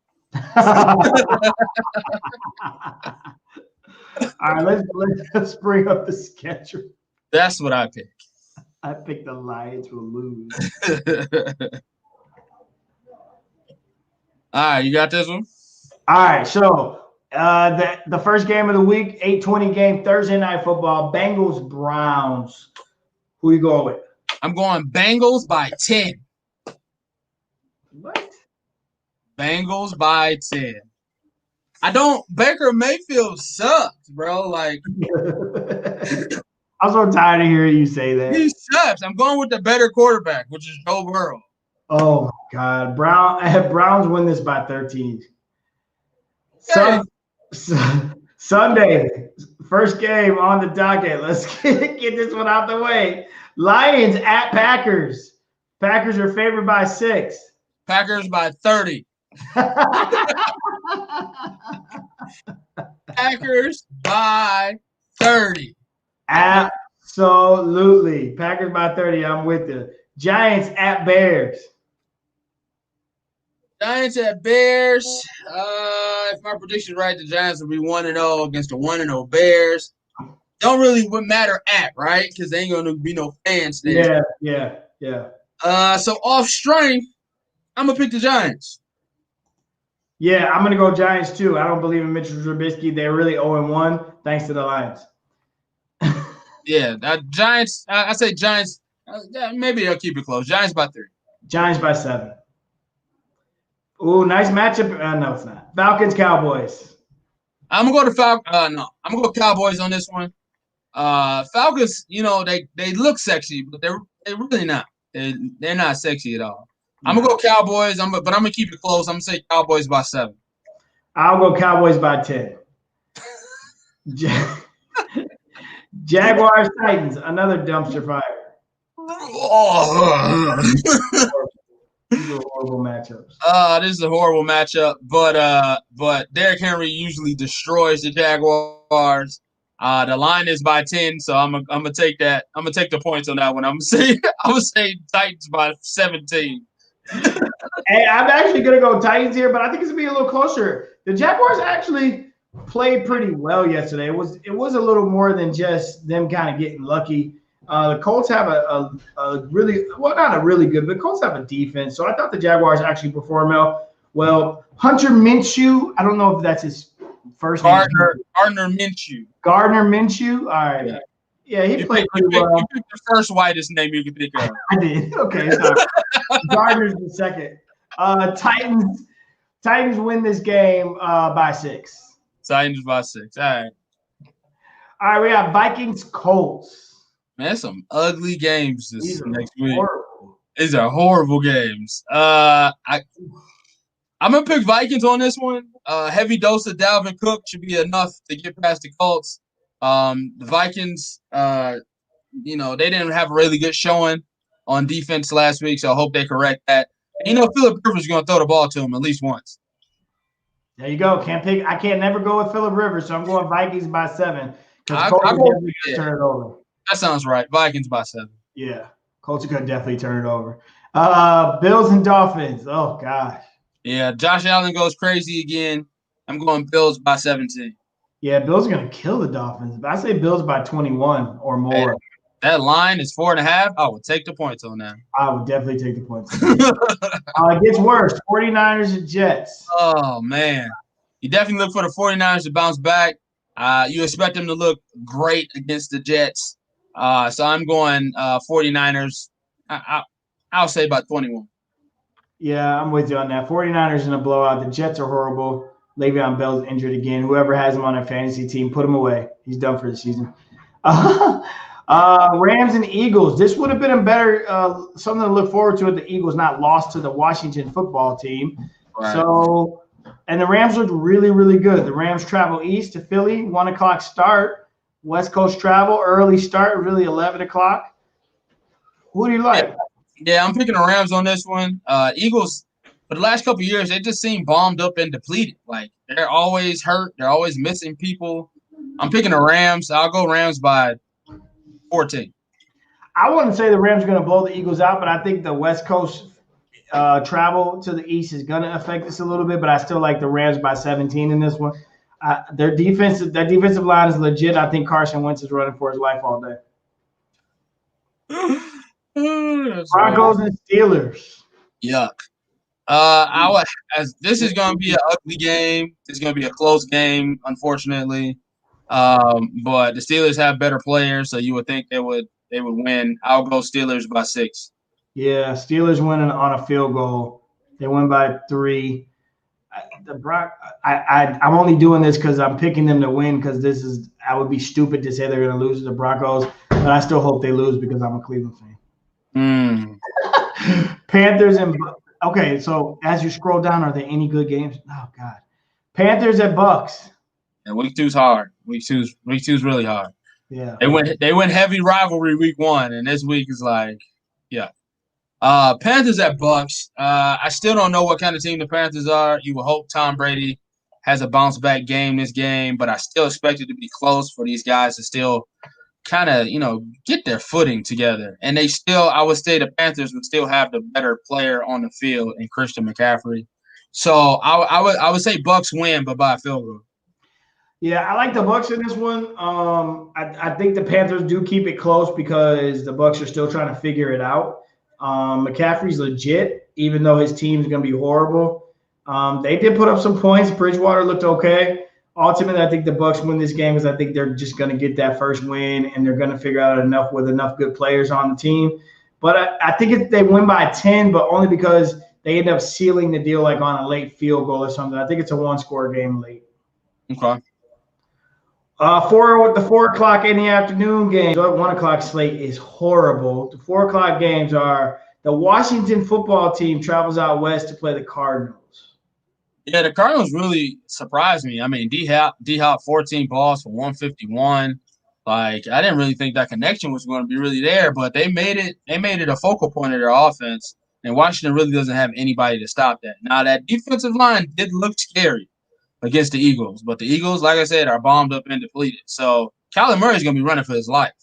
[SPEAKER 2] All right, let's bring up the schedule.
[SPEAKER 1] That's what I picked.
[SPEAKER 2] I picked the Lions will lose.
[SPEAKER 1] All right, you got this one?
[SPEAKER 2] All right, so the first game of the week, 8:20 game, Thursday Night Football, Bengals-Browns. Who you going with?
[SPEAKER 1] I'm going Bengals by 10.
[SPEAKER 2] What?
[SPEAKER 1] Bengals by 10. Baker Mayfield sucks, bro.
[SPEAKER 2] I'm so tired of hearing you say that.
[SPEAKER 1] He sucks. I'm going with the better quarterback, which is Joe Burrow.
[SPEAKER 2] Oh my God, Browns win this by 13. Sunday, first game on the docket. Let's get this one out the way. Lions at Packers. Packers are favored by 6.
[SPEAKER 1] Packers by 30. Packers by 30.
[SPEAKER 2] Absolutely. Packers by 30. I'm with you. Giants at Bears.
[SPEAKER 1] Giants at Bears. If my prediction is right, the Giants will be 1-0 against the 1-0 Bears. Don't really matter right? Because there ain't going to be no fans there.
[SPEAKER 2] Yeah.
[SPEAKER 1] So off strength, I'm going to pick the Giants.
[SPEAKER 2] Yeah, I'm going to go Giants too. I don't believe in Mitchell Trubisky. They're really 0-1 thanks to the Lions.
[SPEAKER 1] Yeah, Giants. I say Giants. Maybe they'll keep it close. Giants by 3.
[SPEAKER 2] Giants by 7. Ooh, nice matchup. No, it's not. Falcons, Cowboys.
[SPEAKER 1] I'm gonna go to no, I'm gonna go Cowboys on this one. Falcons, they look sexy, but they're really not. They're not sexy at all. I'm gonna go Cowboys. But I'm gonna keep it close. I'm gonna say Cowboys by 7.
[SPEAKER 2] I'll go Cowboys by 10. Jaguars, Titans, another dumpster fire.
[SPEAKER 1] Oh.
[SPEAKER 2] These are horrible matchups.
[SPEAKER 1] This is a horrible matchup, but Derrick Henry usually destroys the Jaguars. The line is by 10, so I'm gonna take that. I'm gonna take the points on that one. I'm gonna say Titans by 17.
[SPEAKER 2] Hey, I'm actually gonna go Titans here, but I think it's gonna be a little closer. The Jaguars actually played pretty well yesterday. It was a little more than just them kind of getting lucky. The Colts have a really not a really good, but Colts have a defense. So I thought the Jaguars actually performed well. Well, Hunter Minshew, I don't know if that's his first name.
[SPEAKER 1] Gardner Minshew.
[SPEAKER 2] Gardner Minshew. All right. Yeah, he played pretty well.
[SPEAKER 1] You picked the first whitest name you could think of.
[SPEAKER 2] I did. Okay, sorry. Gardner's the second. Titans win this game by 6.
[SPEAKER 1] Titans by 6. All right.
[SPEAKER 2] All right, we got Vikings, Colts.
[SPEAKER 1] Man, that's some ugly games this next week.
[SPEAKER 2] Horrible.
[SPEAKER 1] These are horrible games. I'm gonna pick Vikings on this one. Heavy dose of Dalvin Cook should be enough to get past the Colts. The Vikings, they didn't have a really good showing on defense last week, so I hope they correct that. And, Philip Rivers is gonna throw the ball to him at least once.
[SPEAKER 2] There you go. I can't never go with Philip Rivers, so I'm going Vikings by 7. Because Colts are definitely going to turn it over.
[SPEAKER 1] That sounds right. Vikings by 7.
[SPEAKER 2] Yeah. Colts are going to definitely turn it over. Bills and Dolphins. Oh, gosh.
[SPEAKER 1] Yeah, Josh Allen goes crazy again. I'm going Bills by 17.
[SPEAKER 2] Yeah, Bills are going to kill the Dolphins. But I say Bills by 21 or more.
[SPEAKER 1] Hey, that line is 4.5. I would take the points on that.
[SPEAKER 2] I would definitely take the points. It gets worse. 49ers and Jets.
[SPEAKER 1] Oh, man. You definitely look for the 49ers to bounce back. You expect them to look great against the Jets. So I'm going 49ers. I'll say about 21.
[SPEAKER 2] Yeah, I'm with you on that. 49ers in a blowout. The Jets are horrible. Le'Veon Bell's injured again. Whoever has him on their fantasy team, put him away. He's done for the season. Rams and Eagles. This would have been a better something to look forward to if the Eagles not lost to the Washington football team. Right. So, and the Rams looked really, really good. The Rams travel east to Philly, 1 o'clock start. West Coast travel, early start, really 11 o'clock. Who do you like?
[SPEAKER 1] Yeah, I'm picking the Rams on this one. Eagles, for the last couple of years, they just seem bombed up and depleted. Like, they're always hurt. They're always missing people. I'm picking the Rams. I'll go Rams by 14.
[SPEAKER 2] I wouldn't say the Rams are going to blow the Eagles out, but I think the West Coast travel to the east is going to affect us a little bit, but I still like the Rams by 17 in this one. Their defensive line is legit. I think Carson Wentz is running for his life all day. Broncos and Steelers.
[SPEAKER 1] Yuck. This is going to be an ugly game. It's going to be a close game, unfortunately. But the Steelers have better players, so you would think they would win. I'll go Steelers by 6.
[SPEAKER 2] Yeah, Steelers winning on a field goal. They win by 3. I'm only doing this because I'm picking them to win because I would be stupid to say they're going to lose to the Broncos, but I still hope they lose because I'm a Cleveland fan. Panthers and okay, so as you scroll down, are there any good games? Oh God, Panthers at Bucks.
[SPEAKER 1] Yeah, week 2's hard. Week 2's really hard.
[SPEAKER 2] Yeah,
[SPEAKER 1] they went heavy rivalry week 1, and this week is like, yeah. Panthers at Bucks. I still don't know what kind of team the Panthers are. You would hope Tom Brady has a bounce back game this game, but I still expect it to be close for these guys to still kind of, get their footing together. And I would say the Panthers would still have the better player on the field in Christian McCaffrey. So I would say Bucks win, but by a field goal.
[SPEAKER 2] Yeah, I like the Bucks in this one. I think the Panthers do keep it close because the Bucks are still trying to figure it out. McCaffrey's legit, even though his team's going to be horrible. They did put up some points. Bridgewater looked okay. Ultimately, I think the Bucks win this game because I think they're just going to get that first win and they're going to figure out enough good players on the team. But I think they win by 10, but only because they end up sealing the deal like on a late field goal or something. I think it's a one-score game late.
[SPEAKER 1] Okay.
[SPEAKER 2] The 4 o'clock in the afternoon games. The 1 o'clock slate is horrible. The 4 o'clock games are the Washington football team travels out west to play the Cardinals.
[SPEAKER 1] Yeah, the Cardinals really surprised me. I mean, D-Hop 14 balls for 151. Like, I didn't really think that connection was going to be really there, but they made it a focal point of their offense, and Washington really doesn't have anybody to stop that. Now, that defensive line did look scary against the Eagles, but the Eagles, like I said, are bombed up and depleted. So Kyler Murray's going to be running for his life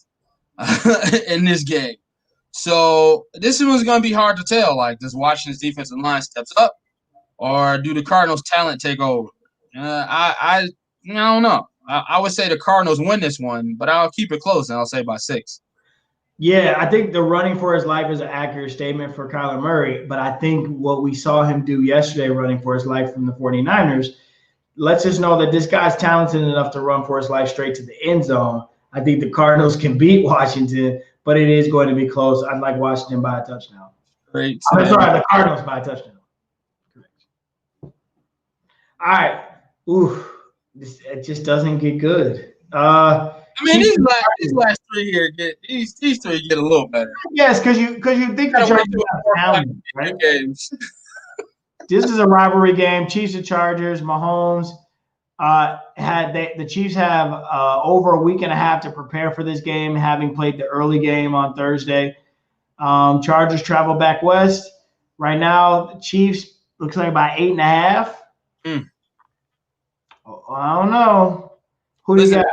[SPEAKER 1] in this game. So this one's going to be hard to tell. Like, does Washington's defensive line steps up, or do the Cardinals' talent take over? I don't know. I would say the Cardinals win this one, but I'll keep it close, and I'll say by 6.
[SPEAKER 2] Yeah, I think the running for his life is an accurate statement for Kyler Murray, but I think what we saw him do yesterday running for his life from the 49ers lets us know that this guy's talented enough to run for his life straight to the end zone. I think the Cardinals can beat Washington, but it is going to be close. I'd like Washington by a touchdown.
[SPEAKER 1] Great.
[SPEAKER 2] I'm sorry, the Cardinals by a touchdown. Correct. All right. Ooh, it just doesn't get good.
[SPEAKER 1] I mean, these last three here these three get a little better.
[SPEAKER 2] Yes, because you think that you're talent, right?
[SPEAKER 1] Games.
[SPEAKER 2] This is a rivalry game. Chiefs and Chargers. Mahomes the Chiefs have over a week and a half to prepare for this game, having played the early game on Thursday. Chargers travel back west. Right now, the Chiefs looks like about 8.5. I don't know. Who do you got?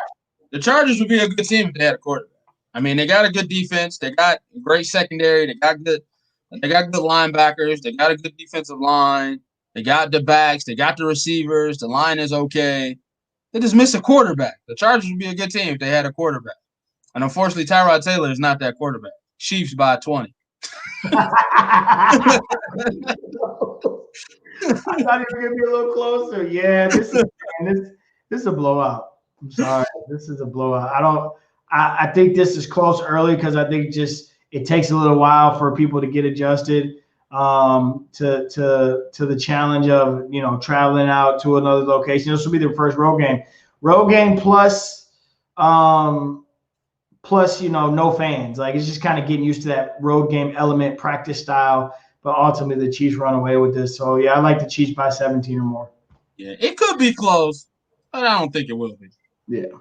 [SPEAKER 1] The Chargers would be a good team if they had a quarterback. I mean, they got a good defense. They got great secondary. They got good linebackers. They got a good defensive line. They got the backs. They got the receivers. The line is okay. They just miss a quarterback. The Chargers would be a good team if they had a quarterback. And unfortunately, Tyrod Taylor is not that quarterback. Chiefs by 20.
[SPEAKER 2] I thought he was going to be a little closer. Yeah, this is a blowout. I'm sorry. This is a blowout. I think this is close early because I think just it takes a little while for people to get adjusted to the challenge of traveling out to another location. This will be their first road game. Road game plus no fans. Like, it's just kind of getting used to that road game element, practice style. But ultimately, the Chiefs run away with this. So yeah, I like the Chiefs by 17 or more.
[SPEAKER 1] Yeah, it could be close, but I don't think it will be.
[SPEAKER 2] Yeah.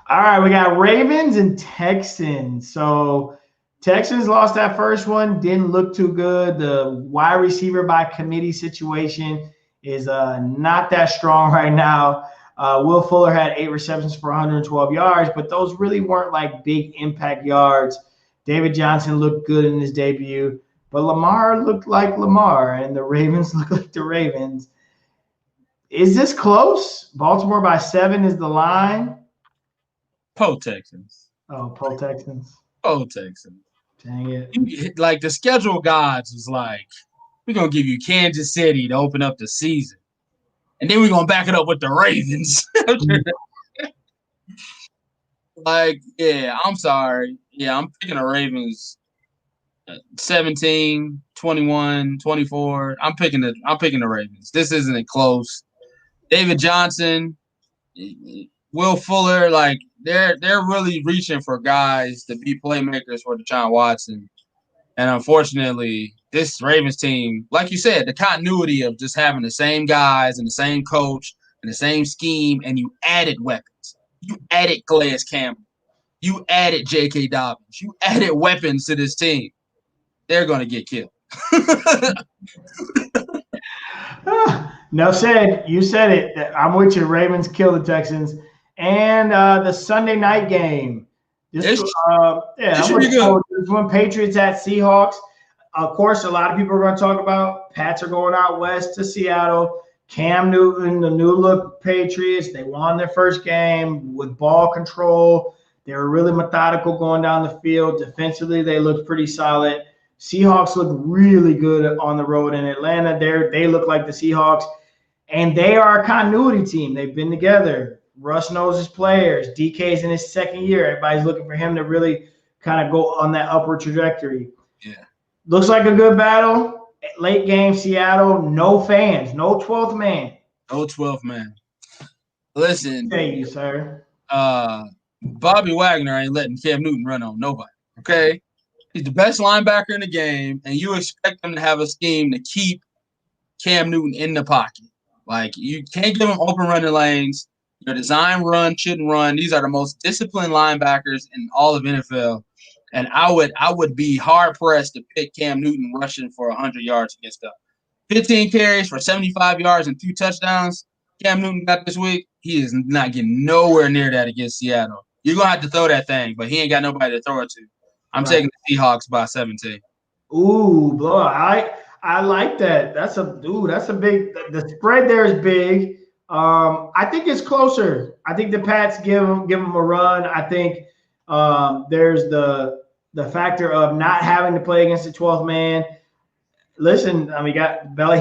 [SPEAKER 2] All right, we got Ravens and Texans. So Texans lost that first one, didn't look too good. The wide receiver by committee situation is not that strong right now. Will Fuller had 8 receptions for 112 yards, but those really weren't like big impact yards. David Johnson looked good in his debut, but Lamar looked like Lamar, and the Ravens looked like the Ravens. Is this close? Baltimore by 7 is the line.
[SPEAKER 1] Texans.
[SPEAKER 2] Oh, Texans.
[SPEAKER 1] Texans.
[SPEAKER 2] Dang it.
[SPEAKER 1] Like, the schedule gods was like, we're going to give you Kansas City to open up the season. And then we're going to back it up with the Ravens. Like, yeah, I'm sorry. Yeah, I'm picking the Ravens 17, 21, 24. I'm picking the Ravens. This isn't close. David Johnson, Will Fuller, like, they're really reaching for guys to be playmakers for Deshaun Watson. And unfortunately, this Ravens team, like you said, the continuity of just having the same guys and the same coach and the same scheme, and you added weapons. You added Calais Campbell. You added J.K. Dobbins. You added weapons to this team. They're going to get killed.
[SPEAKER 2] No said. You said it. I'm with you. Ravens kill the Texans. And the Sunday night game. This should be good. This one, Patriots at Seahawks. Of course, a lot of people are going to talk about Pats are going out west to Seattle. Cam Newton, the new look Patriots, they won their first game with ball control. They were really methodical going down the field. Defensively, they looked pretty solid. Seahawks look really good on the road in Atlanta. They look like the Seahawks, and they are a continuity team. They've been together. Russ knows his players. DK's in his second year. Everybody's looking for him to really kind of go on that upward trajectory.
[SPEAKER 1] Yeah.
[SPEAKER 2] Looks like a good battle. Late game, Seattle, no fans, no 12th man.
[SPEAKER 1] No 12th man. Listen,
[SPEAKER 2] Thank you, sir.
[SPEAKER 1] Bobby Wagner ain't letting Cam Newton run on nobody. Okay, he's the best linebacker in the game, and you expect him to have a scheme to keep Cam Newton in the pocket. Like, you can't give him open running lanes. Your design run shouldn't run. These are the most disciplined linebackers in all of NFL. And I would be hard pressed to pick Cam Newton rushing for 100 yards against them. 15 carries for 75 yards and 2 touchdowns. Cam Newton got this week. He is not getting nowhere near that against Seattle. You're gonna have to throw that thing, but he ain't got nobody to throw it to. I'm taking the Seahawks by 17.
[SPEAKER 2] Ooh, blowout. I like that. That's a big. The spread there is big. I think it's closer. I think the Pats give them a run. I think there's the factor of not having to play against the 12th man. Listen, I mean,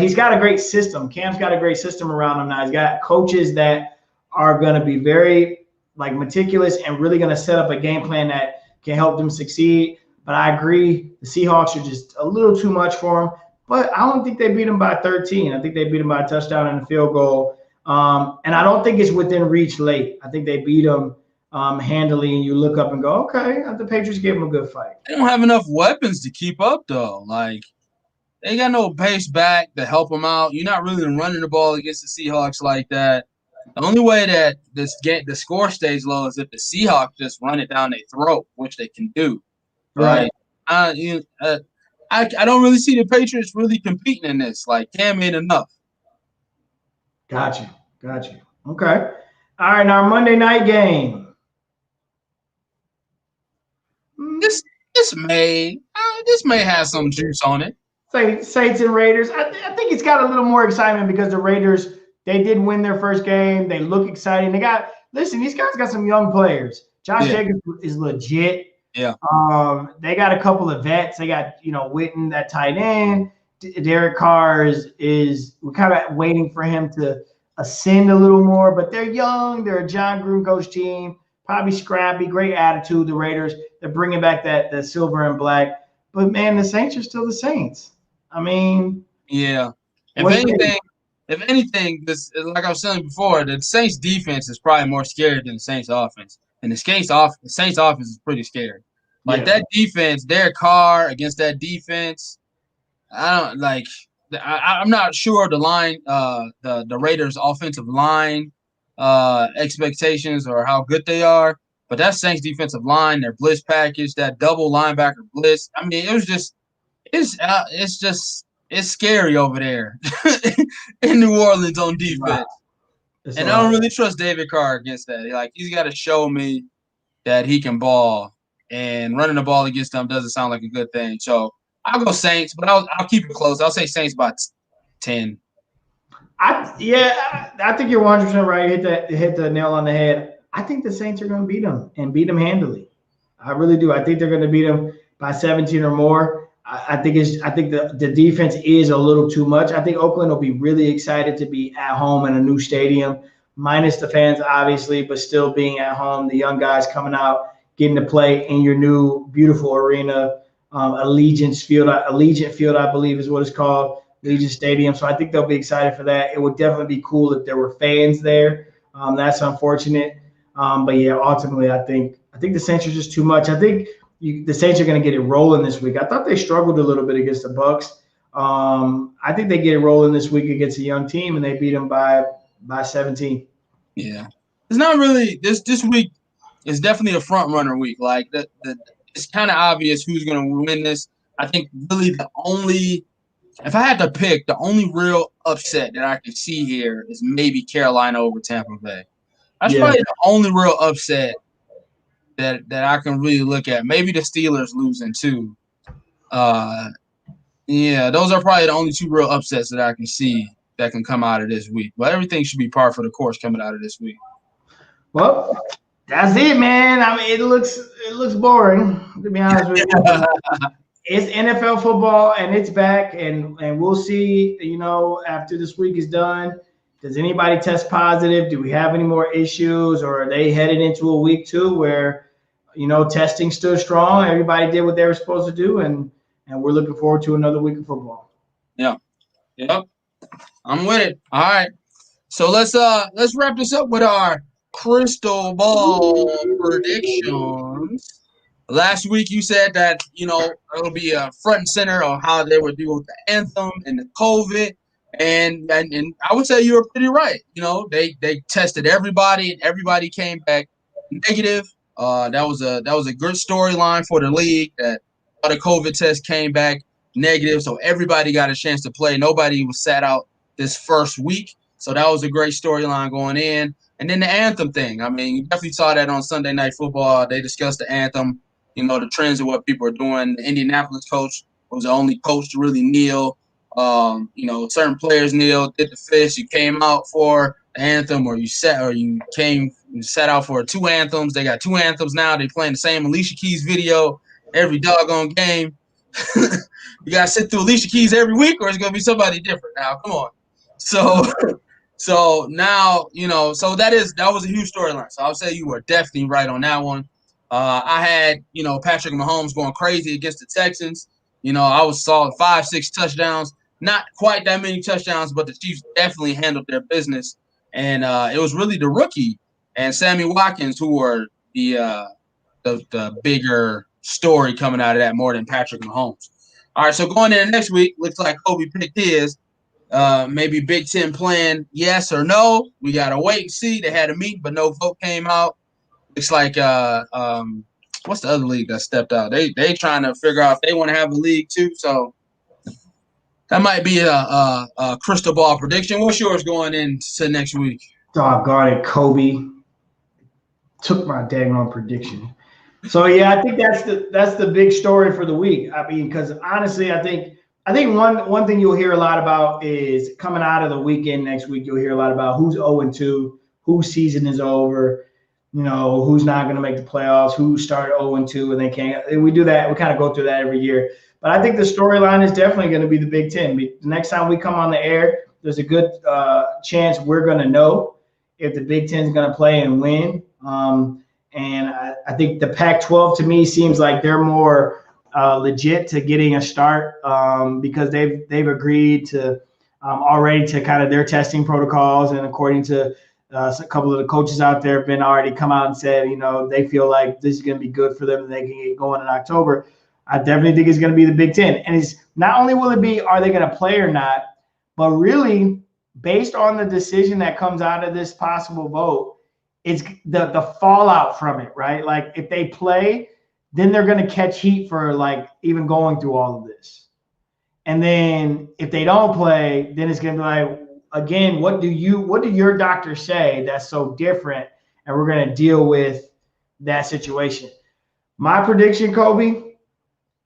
[SPEAKER 2] he's got a great system. Cam's got a great system around him now. He's got coaches that are going to be very meticulous and really going to set up a game plan that can help them succeed. But I agree, the Seahawks are just a little too much for them. But I don't think they beat them by 13. I think they beat them by a touchdown and a field goal. And I don't think it's within reach late. I think they beat them handily, and you look up and go, okay, the Patriots gave them a good fight.
[SPEAKER 1] They don't have enough weapons to keep up, though. Like, they got no pace back to help them out. You're not really running the ball against the Seahawks like that. The only way that the score stays low is if the Seahawks just run it down their throat, which they can do. Right. I don't really see the Patriots really competing in this. Like, Cam ain't enough.
[SPEAKER 2] Got you. Okay. All right, now Monday night game.
[SPEAKER 1] This may have some juice on it.
[SPEAKER 2] Saints and Raiders. I think it's got a little more excitement because the Raiders, they did win their first game. They look exciting. These guys got some young players. Josh Jacobs is legit.
[SPEAKER 1] Yeah.
[SPEAKER 2] They got a couple of vets. They got, Witten, that tight end. Derek Carr is we're kind of waiting for him to ascend a little more, but they're young. They're a John Gruden coach team, probably scrappy, great attitude. The Raiders, they're bringing back the silver and black. But man, the Saints are still the Saints. I mean,
[SPEAKER 1] yeah. If anything, this, like I was saying before, the Saints defense is probably more scary than the Saints offense, and the Saints offense is pretty scary. Like, that defense, Derek Carr against that defense, I'm not sure the line, the Raiders' offensive line expectations or how good they are, but that Saints defensive line, their blitz package, that double linebacker blitz. I mean, it's scary over there in New Orleans on defense. Wow. And I don't really trust David Carr against that. Like, he's got to show me that he can ball, and running the ball against them doesn't sound like a good thing. So I'll go Saints, but I'll keep it close. I'll say Saints by 10.
[SPEAKER 2] I think you're 100% right. Hit the nail on the head. I think the Saints are going to beat them and beat them handily. I really do. I think they're going to beat them by 17 or more. I think the defense is a little too much. I think Oakland will be really excited to be at home in a new stadium, minus the fans, obviously, but still being at home. The young guys coming out, getting to play in your new beautiful arena, Allegiant Field, I believe is what it's called, Allegiant Stadium. So I think they'll be excited for that. It would definitely be cool if there were fans there. That's unfortunate. But yeah, ultimately, I think the Saints are just too much. I think the Saints are going to get it rolling this week. I thought they struggled a little bit against the Bucks. I think they get it rolling this week against a young team, and they beat them by 17.
[SPEAKER 1] Yeah, it's not really this week. Is definitely a front runner week. Like, it's kind of obvious who's going to win this. I think really if I had to pick, the only real upset that I could see here is maybe Carolina over Tampa Bay. That's probably the only real upset that I can really look at. Maybe the Steelers losing too. Those are probably the only two real upsets that I can see that can come out of this week. But everything should be par for the course coming out of this week.
[SPEAKER 2] Well, that's it, man. I mean, it looks boring, to be honest with you. It's NFL football, and it's back, and we'll see, after this week is done. Does anybody test positive? Do we have any more issues, or are they headed into a week 2 where, testing stood strong, everybody did what they were supposed to do, and we're looking forward to another week of football?
[SPEAKER 1] Yeah. Yep. I'm with it. All right. So let's wrap this up with our crystal ball predictions. Last week you said that it'll be a front and center on how they would deal with the anthem and the COVID, and I would say you were pretty right. They tested everybody and everybody came back negative. That was a good storyline for the league that all the COVID tests came back negative, so everybody got a chance to play. Nobody was sat out this first week, so that was a great storyline going in. And then the anthem thing. I mean, you definitely saw that on Sunday Night Football. They discussed the anthem, the trends of what people are doing. The Indianapolis coach was the only coach to really kneel. Certain players kneel, did the fist. You came out for the anthem, or you sat out for two anthems. They got two anthems now. They playing the same Alicia Keys video every doggone game. You gotta sit through Alicia Keys every week, or it's gonna be somebody different. Now, come on. So now so that was a huge storyline. So I'll say you were definitely right on that one. I had Patrick Mahomes going crazy against the Texans. I saw 5-6 touchdowns, not quite that many touchdowns, but the Chiefs definitely handled their business, and it was really the rookie and Sammy Watkins who were the bigger story coming out of that more than Patrick Mahomes. All right, so going into next week, looks like Kobe picked his. Maybe Big Ten plan, yes or no. We got to wait and see. They had a meeting, but no vote came out. Looks like what's the other league that stepped out? They trying to figure out if they want to have a league too. So that might be a crystal ball prediction. What's yours going into next week?
[SPEAKER 2] Doggone it, Kobe took my daggone prediction. So yeah, I think that's the big story for the week. I mean, because honestly, I think one thing you'll hear a lot about is coming out of the weekend next week. You'll hear a lot about who's 0-2, whose season is over, who's not going to make the playoffs, who started 0-2 and they can't. We do that. We kind of go through that every year. But I think the storyline is definitely going to be the Big Ten. The next time we come on the air, there's a good chance we're going to know if the Big Ten is going to play and win. And I think the Pac-12 to me seems like they're more legit to getting a start because they've agreed to already to kind of their testing protocols, and according to a couple of the coaches out there have been already come out and said they feel like this is going to be good for them and they can get going in October. I definitely think it's going to be the Big Ten, and it's not only will it be are they going to play or not, but really based on the decision that comes out of this possible vote, it's the fallout from it, right? Like if they play, then they're going to catch heat for like even going through all of this. And then if they don't play, then it's going to be like, again, what do your doctors say that's so different? And we're going to deal with that situation. My prediction, Kobe,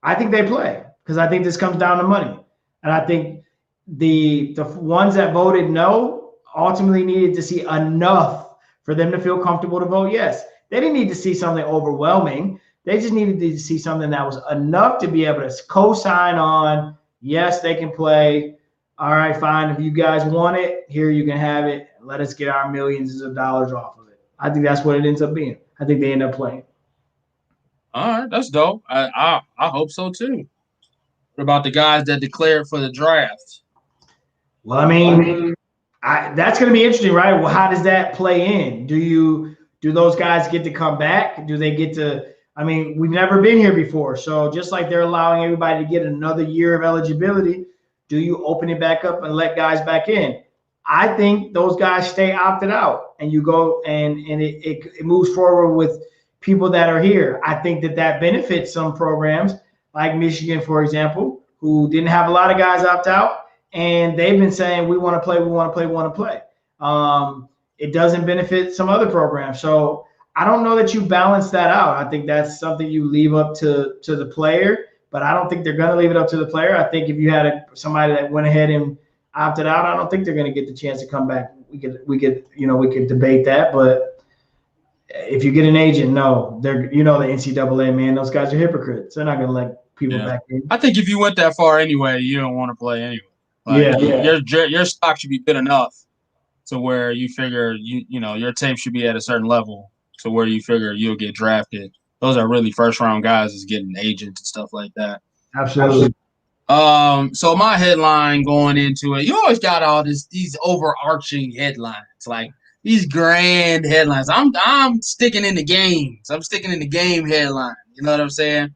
[SPEAKER 2] I think they play because I think this comes down to money. And I think the ones that voted no ultimately needed to see enough for them to feel comfortable to vote yes. They didn't need to see something overwhelming. They just needed to see something that was enough to be able to co-sign on, yes, they can play. All right, fine. If you guys want it, here you can have it. Let us get our millions of dollars off of it. I think that's what it ends up being. I think they end up playing.
[SPEAKER 1] All right, that's dope. I hope so too. What about the guys that declared for the draft?
[SPEAKER 2] Well, I mean, that's going to be interesting, right? Well, how does that play in? Do those guys get to come back? Do they get to? I mean, we've never been here before, so just like they're allowing everybody to get another year of eligibility, do you open it back up and let guys back in? I think those guys stay opted out, and you go and it moves forward with people that are here. I think that benefits some programs like Michigan, for example, who didn't have a lot of guys opt out, and they've been saying we want to play, we want to play, we want to play. It doesn't benefit some other programs, so I don't know that you balance that out. I think that's something you leave up to the player, but I don't think they're going to leave it up to the player. I think if you had somebody that went ahead and opted out, I don't think they're going to get the chance to come back. We could debate that, but if you get an agent, no, they're the NCAA, man, those guys are hypocrites. They're not going to let people back in.
[SPEAKER 1] I think if you went that far anyway, you don't want to play anyway. Like, your stock should be good enough to where you figure your tape should be at a certain level to where you figure you'll get drafted. Those are really first round guys is getting agents and stuff like that.
[SPEAKER 2] Absolutely.
[SPEAKER 1] So my headline going into it, you always got all these overarching headlines, like these grand headlines. I'm sticking in the games. I'm sticking in the game headline. You know what I'm saying?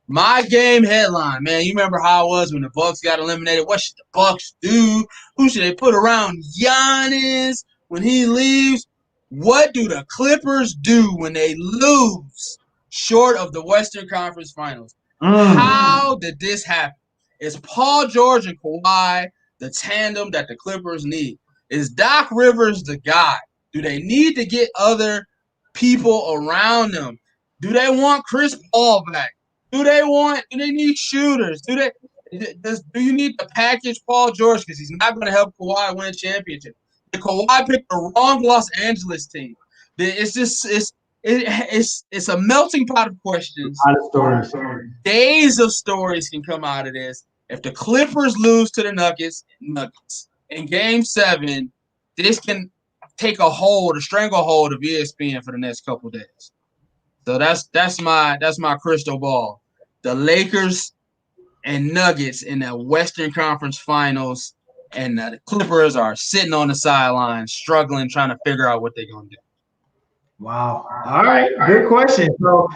[SPEAKER 1] My game headline, man. You remember how it was when the Bucks got eliminated? What should the Bucks do? Who should they put around Giannis when he leaves? What do the Clippers do when they lose short of the Western Conference Finals? How did this happen? Is Paul George and Kawhi the tandem that the Clippers need? Is Doc Rivers the guy? Do they need to get other people around them? Do they want Chris Paul back? Do they need shooters? Do you need to package Paul George because he's not going to help Kawhi win a championship? Did Kawhi pick the wrong Los Angeles team? It's a melting pot of questions.
[SPEAKER 2] A lot of stories.
[SPEAKER 1] Days of stories can come out of this. If the Clippers lose to the Nuggets in Game 7, this can take a stranglehold of ESPN for the next couple of days. So that's my crystal ball. The Lakers and Nuggets in the Western Conference Finals, and the Clippers are sitting on the sidelines, struggling, trying to figure out what they're gonna do.
[SPEAKER 2] Wow. All right. Good question. So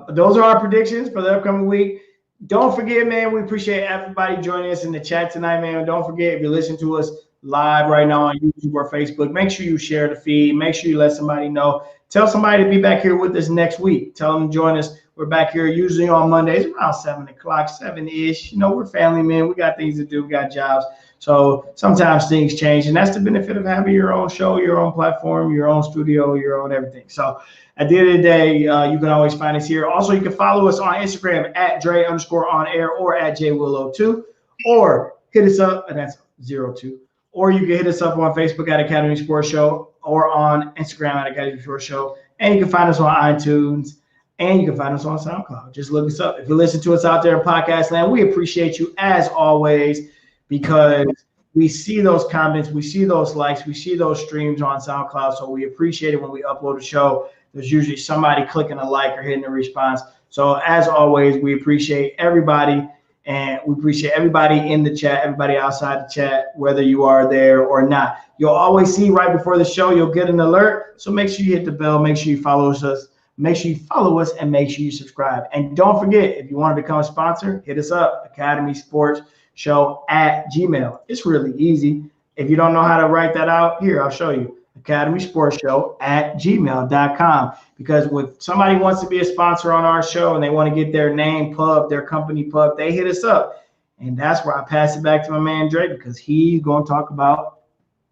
[SPEAKER 2] those are our predictions for the upcoming week. Don't forget, man, we appreciate everybody joining us in the chat tonight, man. Don't forget, if you listen to us live right now on YouTube or Facebook, make sure you share the feed. Make sure you let somebody know. Tell somebody to be back here with us next week. Tell them to join us. We're back here usually on Mondays around 7 o'clock, 7-ish. You know, we're family, man. We got things to do. We got jobs. So sometimes things change, and that's the benefit of having your own show, your own platform, your own studio, your own everything. So at the end of the day, you can always find us here. Also, you can follow us on Instagram at Dre_on-air or at JWillow2, or hit us up, and that's 02. Or you can hit us up on Facebook at Academy Sports Show or on Instagram at Academy Sports Show. And you can find us on iTunes, and you can find us on SoundCloud. Just look us up. If you listen to us out there in podcast land, we appreciate you as always, because we see those comments, we see those likes, we see those streams on SoundCloud. So we appreciate it when we upload a show. There's usually somebody clicking a like or hitting a response. So as always, we appreciate everybody, and we appreciate everybody in the chat, everybody outside the chat, whether you are there or not. You'll always see right before the show, you'll get an alert. So make sure you hit the bell, make sure you follow us. Make sure you follow us, and make sure you subscribe. And don't forget, if you want to become a sponsor, hit us up, Academy Sports Show at Gmail. It's really easy. If you don't know how to write that out, here, I'll show you. Academy Sports Show at gmail.com. Because if somebody wants to be a sponsor on our show and they want to get their name pub, their company pub, they hit us up. And that's where I pass it back to my man Dre, because he's going to talk about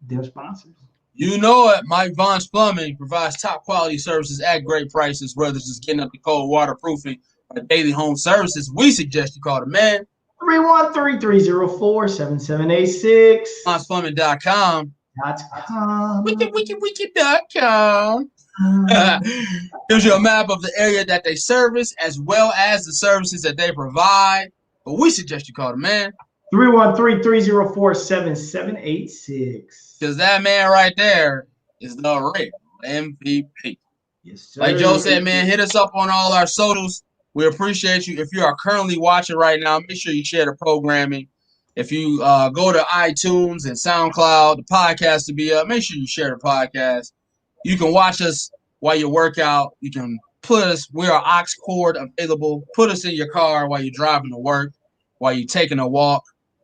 [SPEAKER 2] their sponsors.
[SPEAKER 1] You know it. Mike Vaughn's Plumbing provides top quality services at great prices, whether it's just getting up the cold waterproofing or daily home services. We suggest you call the man
[SPEAKER 2] 313-304-7786.
[SPEAKER 1] VaughnsPlumbing.com. Wiki.com. Gives you a map of the area that they service as well as the services that they provide. But we suggest you call the man
[SPEAKER 2] 313-304-7786.
[SPEAKER 1] Because that man right there is the real MVP.
[SPEAKER 2] Yes, sir.
[SPEAKER 1] Like Joe said, man, hit us up on all our socials. We appreciate you. If you are currently watching right now, make sure you share the programming. If you go to iTunes and SoundCloud, the podcast to be up, make sure you share the podcast. You can watch us while you work out. You can put us, we are aux cord available. Put us in your car while you're driving to work, while you're taking a walk,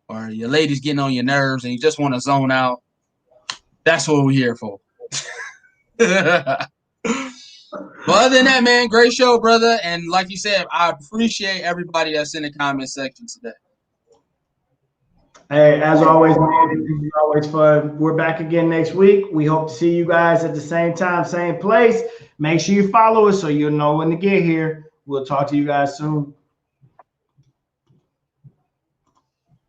[SPEAKER 1] or your lady's getting on your nerves and you just want to zone out. That's what we're here for. But other than that, man, great show, brother. And like you said, I appreciate everybody that's in the comment section today.
[SPEAKER 2] Hey, as always, man, this is always fun. We're back again next week. We hope to see you guys at the same time, same place. Make sure you follow us so you'll know when to get here. We'll talk to you guys soon.